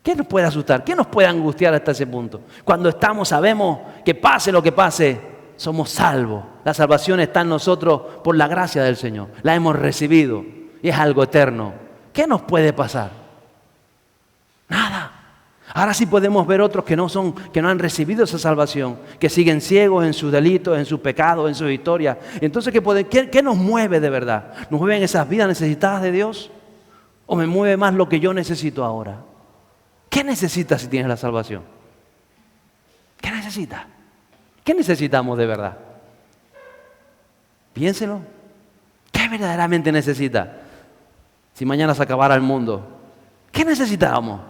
¿Qué nos puede asustar? ¿Qué nos puede angustiar hasta ese punto? Cuando sabemos que pase lo que pase, somos salvos. La salvación está en nosotros por la gracia del Señor. La hemos recibido y es algo eterno. ¿Qué nos puede pasar? Nada. Ahora sí podemos ver otros que no han recibido esa salvación, que siguen ciegos en sus delitos, en sus pecados, en sus historias. Entonces, ¿qué nos mueve de verdad? ¿Nos mueven esas vidas necesitadas de Dios? ¿O me mueve más lo que yo necesito ahora? ¿Qué necesitas si tienes la salvación? ¿Qué necesitas? ¿Qué necesitamos de verdad? Piénselo. ¿Qué verdaderamente necesitas? Si mañana se acabara el mundo, ¿qué necesitábamos?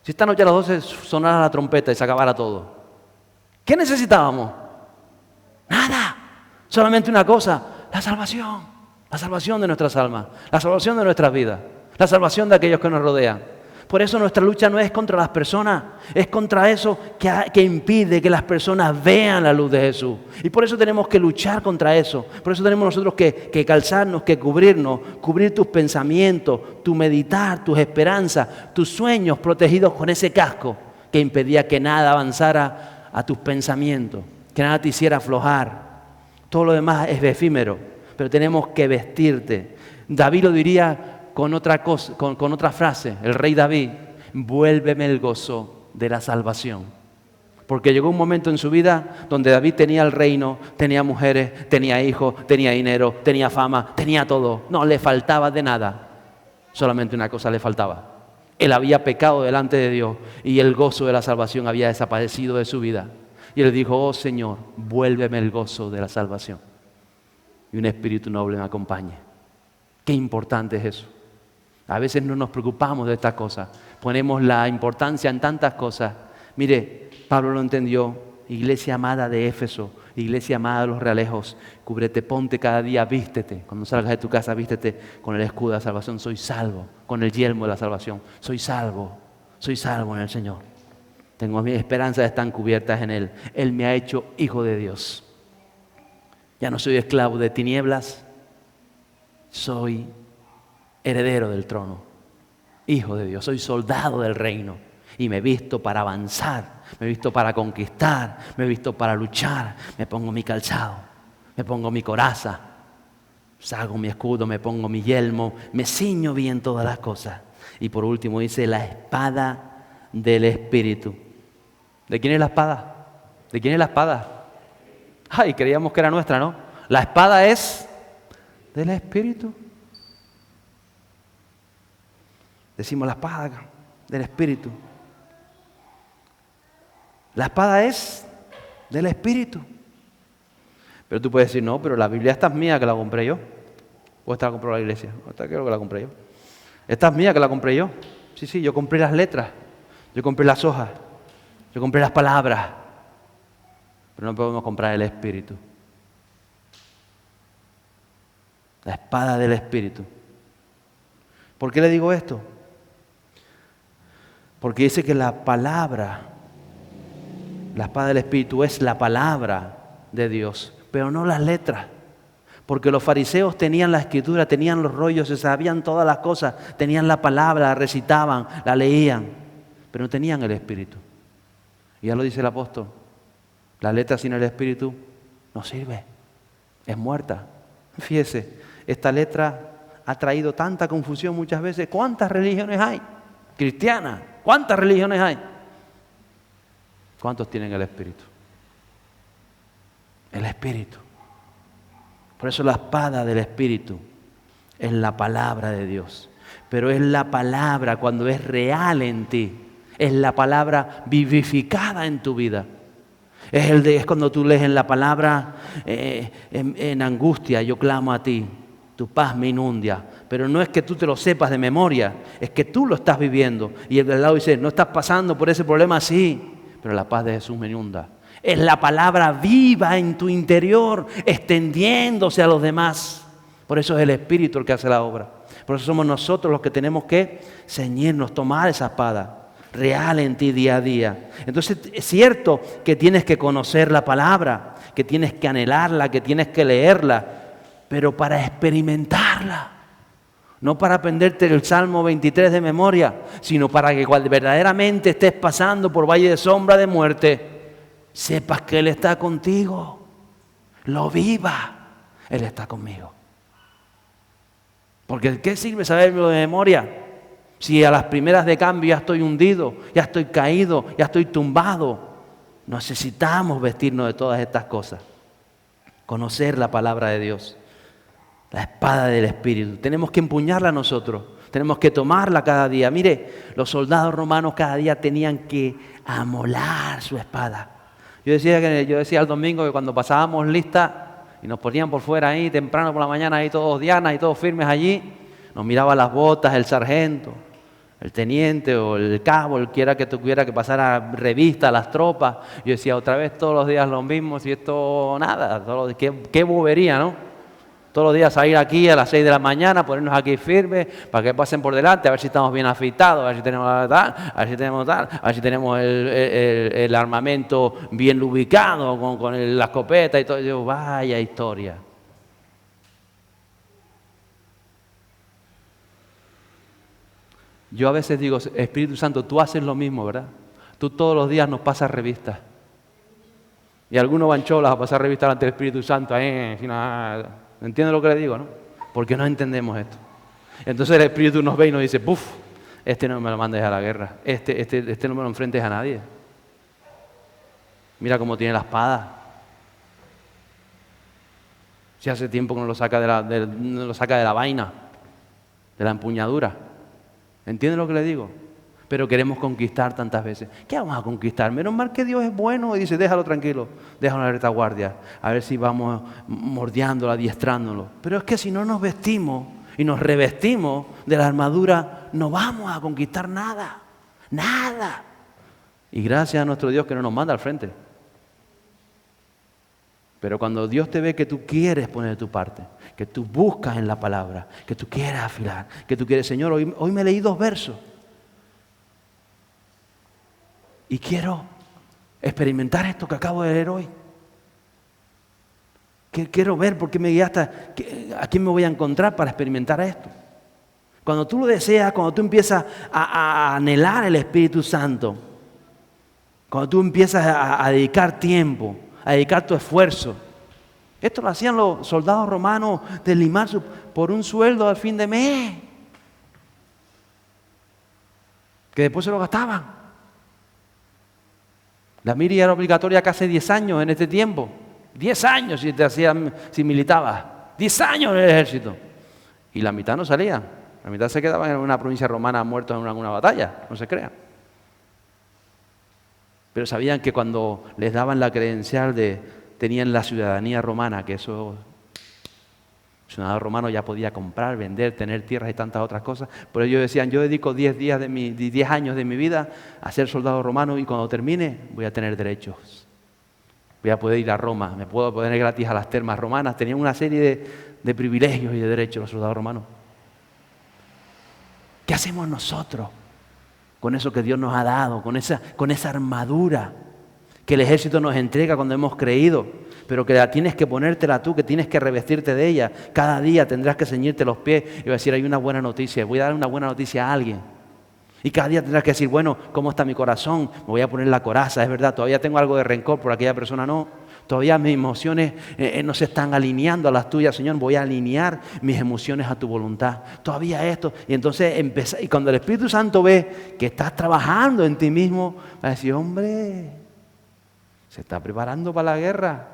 Si esta noche a las 12 sonara la trompeta y se acabara todo, ¿qué necesitábamos? Nada. Solamente una cosa, la salvación de nuestras almas, la salvación de nuestras vidas, la salvación de aquellos que nos rodean. Por eso nuestra lucha no es contra las personas, es contra eso que impide que las personas vean la luz de Jesús. Y por eso tenemos que luchar contra eso. Por eso tenemos nosotros que calzarnos, que cubrirnos, cubrir tus pensamientos, tu meditar, tus esperanzas, tus sueños protegidos con ese casco que impedía que nada avanzara a tus pensamientos, que nada te hiciera aflojar. Todo lo demás es efímero. pero tenemos que vestirte. David lo diría con otra cosa, con otra frase, el rey David: vuélveme el gozo de la salvación. Porque llegó un momento en su vida donde David tenía el reino, tenía mujeres, tenía hijos, tenía dinero, tenía fama, tenía todo. No le faltaba de nada. Solamente una cosa le faltaba. Él había pecado delante de Dios y el gozo de la salvación había desaparecido de su vida. Y él dijo: oh Señor, vuélveme el gozo de la salvación. Y un espíritu noble me acompañe. Qué importante es eso. A veces no nos preocupamos de estas cosas. Ponemos la importancia en tantas cosas. Mire, Pablo lo entendió. Iglesia amada de Éfeso, iglesia amada de los realejos, cúbrete, ponte cada día, vístete. Cuando salgas de tu casa, vístete con el escudo de la salvación. Soy salvo, con el yelmo de la salvación. Soy salvo en el Señor. Tengo mis esperanzas, están cubiertas en Él. Él me ha hecho hijo de Dios. Ya no soy esclavo de tinieblas, soy heredero del trono, hijo de Dios, soy soldado del reino. Y me he visto para avanzar, me he visto para conquistar, me he visto para luchar. Me pongo mi calzado, me pongo mi coraza, saco mi escudo, me pongo mi yelmo, me ciño bien todas las cosas. Y por último dice: la espada del Espíritu. ¿De quién es la espada? ¿De quién es la espada? Ay, creíamos que era nuestra, ¿no? La espada es del Espíritu. Decimos la espada del Espíritu. La espada es del Espíritu. Pero tú puedes decir: no, pero la Biblia esta es mía, que la compré yo. O esta la compró la iglesia. Esta creo que la compré yo. Esta es mía, que la compré yo. Sí, yo compré las letras. Yo compré las hojas. Yo compré las palabras. Pero no podemos comprar el Espíritu. La espada del Espíritu. ¿Por qué le digo esto? Porque dice que la palabra, la espada del Espíritu, es la palabra de Dios, pero no las letras. Porque los fariseos tenían la escritura, tenían los rollos, se sabían todas las cosas, tenían la palabra, la recitaban, la leían, pero no tenían el Espíritu. Y ya lo dice el apóstol: la letra sin el Espíritu no sirve, es muerta. Fíjese, esta letra ha traído tanta confusión muchas veces. ¿Cuántas religiones hay cristianas? ¿Cuántas religiones hay? ¿Cuántos tienen el Espíritu? El Espíritu. Por eso la espada del Espíritu es la palabra de Dios. Pero es la palabra cuando es real en ti. Es la palabra vivificada en tu vida. Es cuando tú lees en la palabra: en angustia yo clamo a ti, tu paz me inunda. Pero no es que tú te lo sepas de memoria, es que tú lo estás viviendo. Y el de al lado dice: no estás pasando por ese problema, sí, pero la paz de Jesús me inunda. Es la palabra viva en tu interior, extendiéndose a los demás. Por eso es el Espíritu el que hace la obra. Por eso somos nosotros los que tenemos que ceñirnos, tomar esa espada real en ti día a día. Entonces es cierto que tienes que conocer la palabra, que tienes que anhelarla, que tienes que leerla, pero para experimentarla. No para aprenderte el Salmo 23 de memoria, sino para que cuando verdaderamente estés pasando por valle de sombra de muerte, sepas que Él está contigo. Lo viva. Él está conmigo. Porque ¿qué sirve saberlo de memoria? Si a las primeras de cambio ya estoy hundido, ya estoy caído, ya estoy tumbado. Necesitamos vestirnos de todas estas cosas. Conocer la palabra de Dios. La espada del Espíritu. Tenemos que empuñarla nosotros. Tenemos que tomarla cada día. Mire, los soldados romanos cada día tenían que amolar su espada. Yo decía el domingo que cuando pasábamos lista y nos ponían por fuera ahí, temprano por la mañana, ahí todos dianas y todos firmes allí, nos miraba las botas el sargento, el teniente o el cabo, el quiera que tuviera que pasar a revista a las tropas. Yo decía: otra vez todos los días lo mismo, si esto nada, qué bobería, ¿no? Todos los días salir aquí a las 6 de la mañana, ponernos aquí firmes para que pasen por delante, a ver si estamos bien afeitados, a ver si tenemos tal, a ver si tenemos el armamento bien ubicado con la escopeta y todo. Yo, vaya historia. Yo a veces digo: Espíritu Santo, tú haces lo mismo, ¿verdad? Tú todos los días nos pasas revistas. Y algunos van cholas a pasar revistas ante el Espíritu Santo. ¿Entiende lo que le digo, no? Porque no entendemos esto. Entonces el Espíritu nos ve y nos dice, ¡puf! Este no me lo mandes a la guerra. Este no me lo enfrentes a nadie. Mira cómo tiene la espada. Si hace tiempo que no lo saca de la vaina, de la empuñadura. ¿Entiende lo que le digo? Pero queremos conquistar tantas veces. ¿Qué vamos a conquistar? Menos mal que Dios es bueno y dice, déjalo tranquilo, déjalo en la retaguardia, a ver si vamos mordiándolo, adiestrándolo. Pero es que si no nos vestimos y nos revestimos de la armadura, no vamos a conquistar nada, nada. Y gracias a nuestro Dios que no nos manda al frente. Pero cuando Dios te ve que tú quieres poner tu parte, que tú buscas en la palabra, que tú quieres afilar, que tú quieres, Señor, hoy me leí 2 versos y quiero experimentar esto que acabo de leer hoy. Quiero ver por qué me guiaste, a quién me voy a encontrar para experimentar esto. Cuando tú lo deseas, cuando tú empiezas a anhelar el Espíritu Santo, cuando tú empiezas a dedicar tiempo, a dedicar tu esfuerzo. Esto lo hacían los soldados romanos de limar por un sueldo al fin de mes, que después se lo gastaban. La mili era obligatoria casi 10 años en este tiempo. 10 años si militabas. 10 años en el ejército. Y la mitad no salía. La mitad se quedaba en una provincia romana muertos en alguna batalla. No se crean. Pero sabían que cuando les daban la credencial tenían la ciudadanía romana, que eso, el ciudadano romano ya podía comprar, vender, tener tierras y tantas otras cosas. Por ello decían, yo dedico 10 años de mi vida a ser soldado romano y cuando termine voy a tener derechos. Voy a poder ir a Roma, me puedo poner gratis a las termas romanas. Tenían una serie de privilegios y de derechos los soldados romanos. ¿Qué hacemos nosotros con eso que Dios nos ha dado, con esa armadura que el ejército nos entrega cuando hemos creído, pero que la tienes que ponértela tú, que tienes que revestirte de ella? Cada día tendrás que ceñirte los pies y voy a decir, hay una buena noticia, voy a dar una buena noticia a alguien. Y cada día tendrás que decir, bueno, ¿cómo está mi corazón? Me voy a poner la coraza, es verdad, todavía tengo algo de rencor por aquella persona, no. Todavía mis emociones no se están alineando a las tuyas, Señor. Voy a alinear mis emociones a tu voluntad. Todavía esto. Y entonces y cuando el Espíritu Santo ve que estás trabajando en ti mismo, va a decir, hombre, se está preparando para la guerra.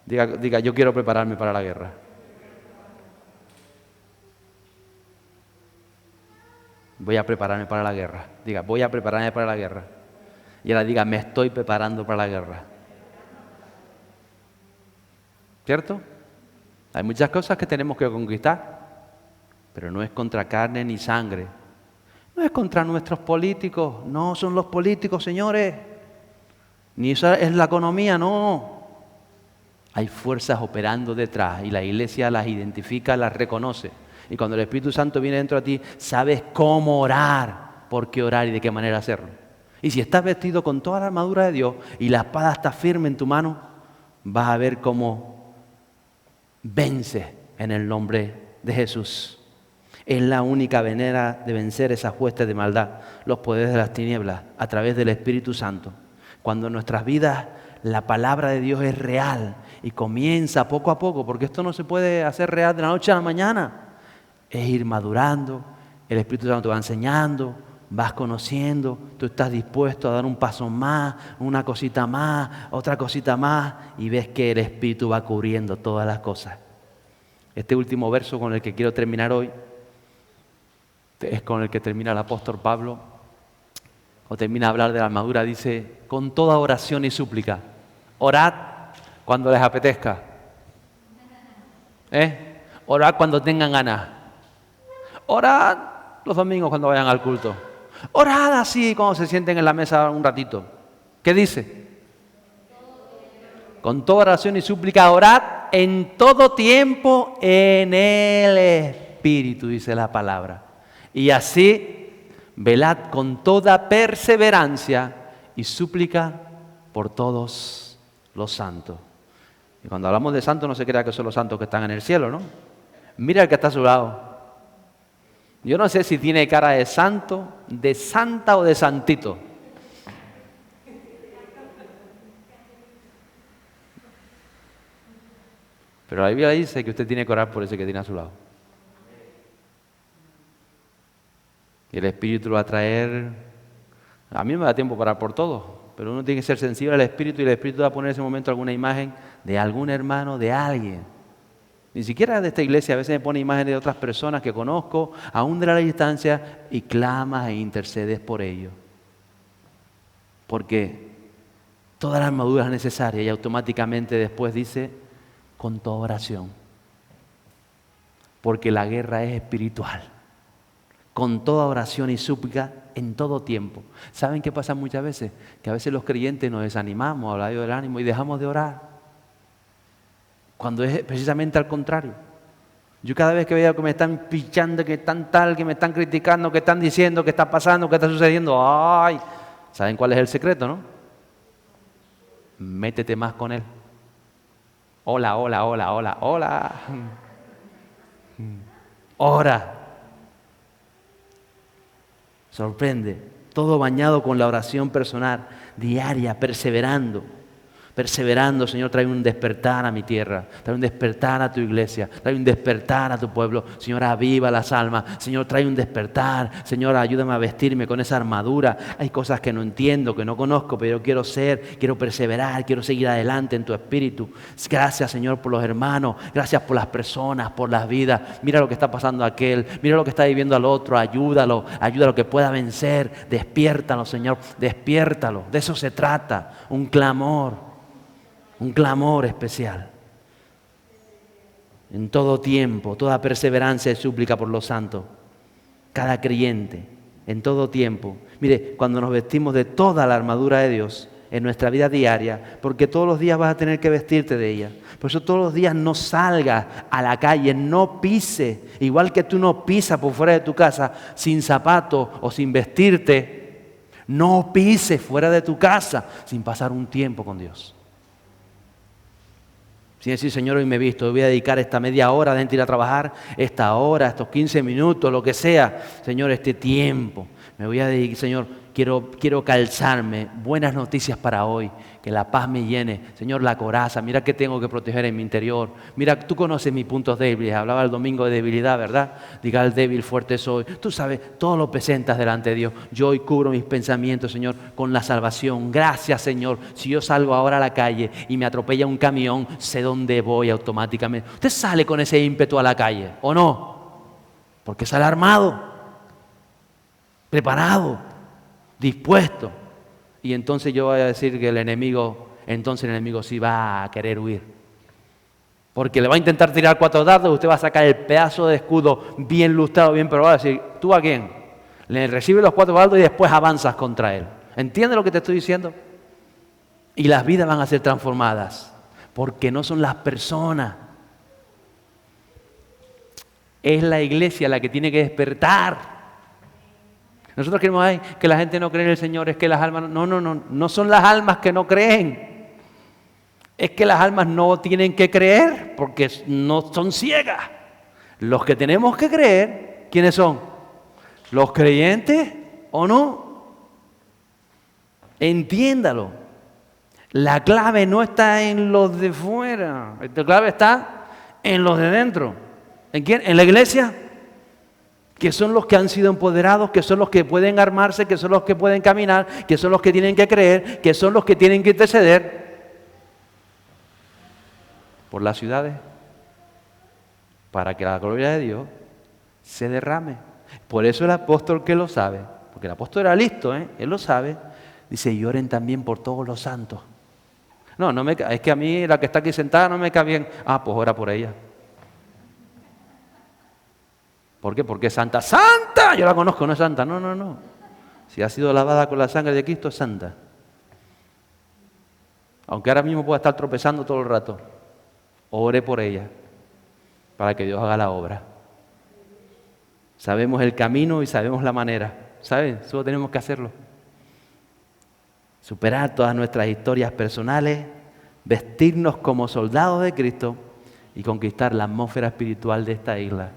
Diga, yo quiero prepararme para la guerra. Voy a prepararme para la guerra. Diga, voy a prepararme para la guerra. Y ahora diga, me estoy preparando para la guerra. ¿Cierto? Hay muchas cosas que tenemos que conquistar, pero no es contra carne ni sangre. No es contra nuestros políticos, no son los políticos, señores. Ni esa es la economía, no. Hay fuerzas operando detrás y la iglesia las identifica, las reconoce. Y cuando el Espíritu Santo viene dentro de ti, sabes cómo orar, por qué orar y de qué manera hacerlo. Y si estás vestido con toda la armadura de Dios y la espada está firme en tu mano, vas a ver cómo vence en el nombre de Jesús. Es la única manera de vencer esas huestes de maldad, los poderes de las tinieblas, a través del Espíritu Santo. Cuando en nuestras vidas la palabra de Dios es real y comienza poco a poco, porque esto no se puede hacer real de la noche a la mañana, es ir madurando, el Espíritu Santo te va enseñando, vas conociendo, tú estás dispuesto a dar un paso más, una cosita más, otra cosita más, y ves que el Espíritu va cubriendo todas las cosas. Este último verso con el que quiero terminar hoy es con el que termina el apóstol Pablo, o termina a hablar de la armadura, dice, con toda oración y súplica, orad cuando les apetezca, orad cuando tengan ganas, orad los domingos cuando vayan al culto, orad así cuando se sienten en la mesa un ratito. ¿Qué dice? Con toda oración y súplica, orad en todo tiempo en el Espíritu, dice la palabra. Y así, velad con toda perseverancia y súplica por todos los santos. Y cuando hablamos de santos, no se crea que son los santos que están en el cielo, ¿no? Mira el que está a su lado. Yo no sé si tiene cara de santo, de santa o de santito. Pero la Biblia dice que usted tiene que orar por ese que tiene a su lado. Y el Espíritu lo va a traer. A mí no me da tiempo para orar por todo, pero uno tiene que ser sensible al Espíritu y el Espíritu va a poner en ese momento alguna imagen de algún hermano, de alguien. Ni siquiera de esta iglesia, a veces me pone imágenes de otras personas que conozco, aún de la distancia, y clamas e intercedes por ellos. Porque toda la armadura es necesaria y automáticamente después dice, con toda oración. Porque la guerra es espiritual. Con toda oración y súplica en todo tiempo. ¿Saben qué pasa muchas veces? Que a veces los creyentes nos desanimamos, hablando del ánimo, y dejamos de orar. Cuando es precisamente al contrario. Yo cada vez que veo que me están pichando, que están tal, que me están criticando, que están diciendo, que está pasando, que está sucediendo, ¡ay! ¿Saben cuál es el secreto, no? Métete más con él. Hola, hola, hola, hola, hola. Ora. Sorprende. Todo bañado con la oración personal, diaria, perseverando. Perseverando, Señor, trae un despertar a mi tierra, trae un despertar a tu iglesia, trae un despertar a tu pueblo. Señor, aviva las almas. Señor, trae un despertar. Señor, ayúdame a vestirme con esa armadura. Hay cosas que no entiendo, que no conozco, pero yo quiero ser, quiero perseverar, quiero seguir adelante en tu espíritu. Gracias, Señor, por los hermanos. Gracias por las personas, por las vidas. Mira lo que está pasando a aquel. Mira lo que está viviendo al otro. Ayúdalo que pueda vencer. Despiértalo, Señor, despiértalo. De eso se trata, un clamor. Un clamor especial. En todo tiempo, toda perseverancia y súplica por los santos. Cada creyente, en todo tiempo. Mire, cuando nos vestimos de toda la armadura de Dios en nuestra vida diaria, porque todos los días vas a tener que vestirte de ella. Por eso todos los días no salgas a la calle, no pises. Igual que tú no pisas por fuera de tu casa sin zapatos o sin vestirte, no pises fuera de tu casa sin pasar un tiempo con Dios. Sin decir, Señor, hoy me he visto, voy a dedicar esta media hora de ir a trabajar, esta hora, estos 15 minutos, lo que sea. Señor, este tiempo, me voy a dedicar, Señor, quiero calzarme. Buenas noticias para hoy, que la paz me llene. Señor, la coraza, mira qué tengo que proteger en mi interior. Mira, tú conoces mis puntos débiles. Hablaba el domingo de debilidad, ¿verdad? Diga al débil, fuerte soy. Tú sabes, todo lo presentas delante de Dios. Yo hoy cubro mis pensamientos, Señor, con la salvación. Gracias, Señor. Si yo salgo ahora a la calle y me atropella un camión, sé dónde voy automáticamente. Usted sale con ese ímpetu a la calle, ¿o no? Porque sale armado, preparado, dispuesto. Y entonces yo voy a decir que el enemigo sí va a querer huir. Porque le va a intentar tirar 4 dardos, usted va a sacar el pedazo de escudo bien lustrado, bien probado, va a decir, ¿tú a quién? Le recibe los 4 dardos y después avanzas contra él. ¿Entiendes lo que te estoy diciendo? Y las vidas van a ser transformadas, porque no son las personas. Es la iglesia la que tiene que despertar. Nosotros queremos que la gente no cree en el Señor, es que las almas... No son las almas que no creen. Es que las almas no tienen que creer porque no son ciegas. Los que tenemos que creer, ¿quiénes son? ¿Los creyentes o no? Entiéndalo. La clave no está en los de fuera, la clave está en los de dentro. ¿En quién? ¿En la iglesia? Que son los que han sido empoderados, que son los que pueden armarse, que son los que pueden caminar, que son los que tienen que creer, que son los que tienen que interceder por las ciudades para que la gloria de Dios se derrame. Por eso el apóstol, que lo sabe, porque el apóstol era listo, él lo sabe, dice, y oren también por todos los santos. Es que a mí la que está aquí sentada no me cae bien. Pues ora por ella. ¿Por qué? Porque es santa. ¡Santa! Yo la conozco, no es santa. No. Si ha sido lavada con la sangre de Cristo, es santa. Aunque ahora mismo pueda estar tropezando todo el rato. Ore por ella, para que Dios haga la obra. Sabemos el camino y sabemos la manera. ¿Saben? Solo tenemos que hacerlo. Superar todas nuestras historias personales, vestirnos como soldados de Cristo y conquistar la atmósfera espiritual de esta isla.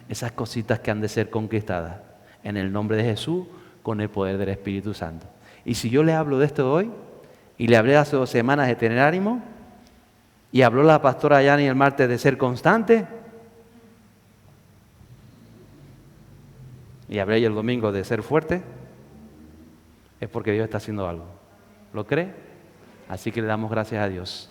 Esas cositas que han de ser conquistadas en el nombre de Jesús con el poder del Espíritu Santo. Y si yo le hablo de esto hoy y le hablé hace 2 semanas de tener ánimo, Y habló la pastora Yani el martes de ser constante. Y hablé el domingo de ser fuerte. Es porque Dios está haciendo algo. ¿Lo cree? Así que le damos gracias a Dios.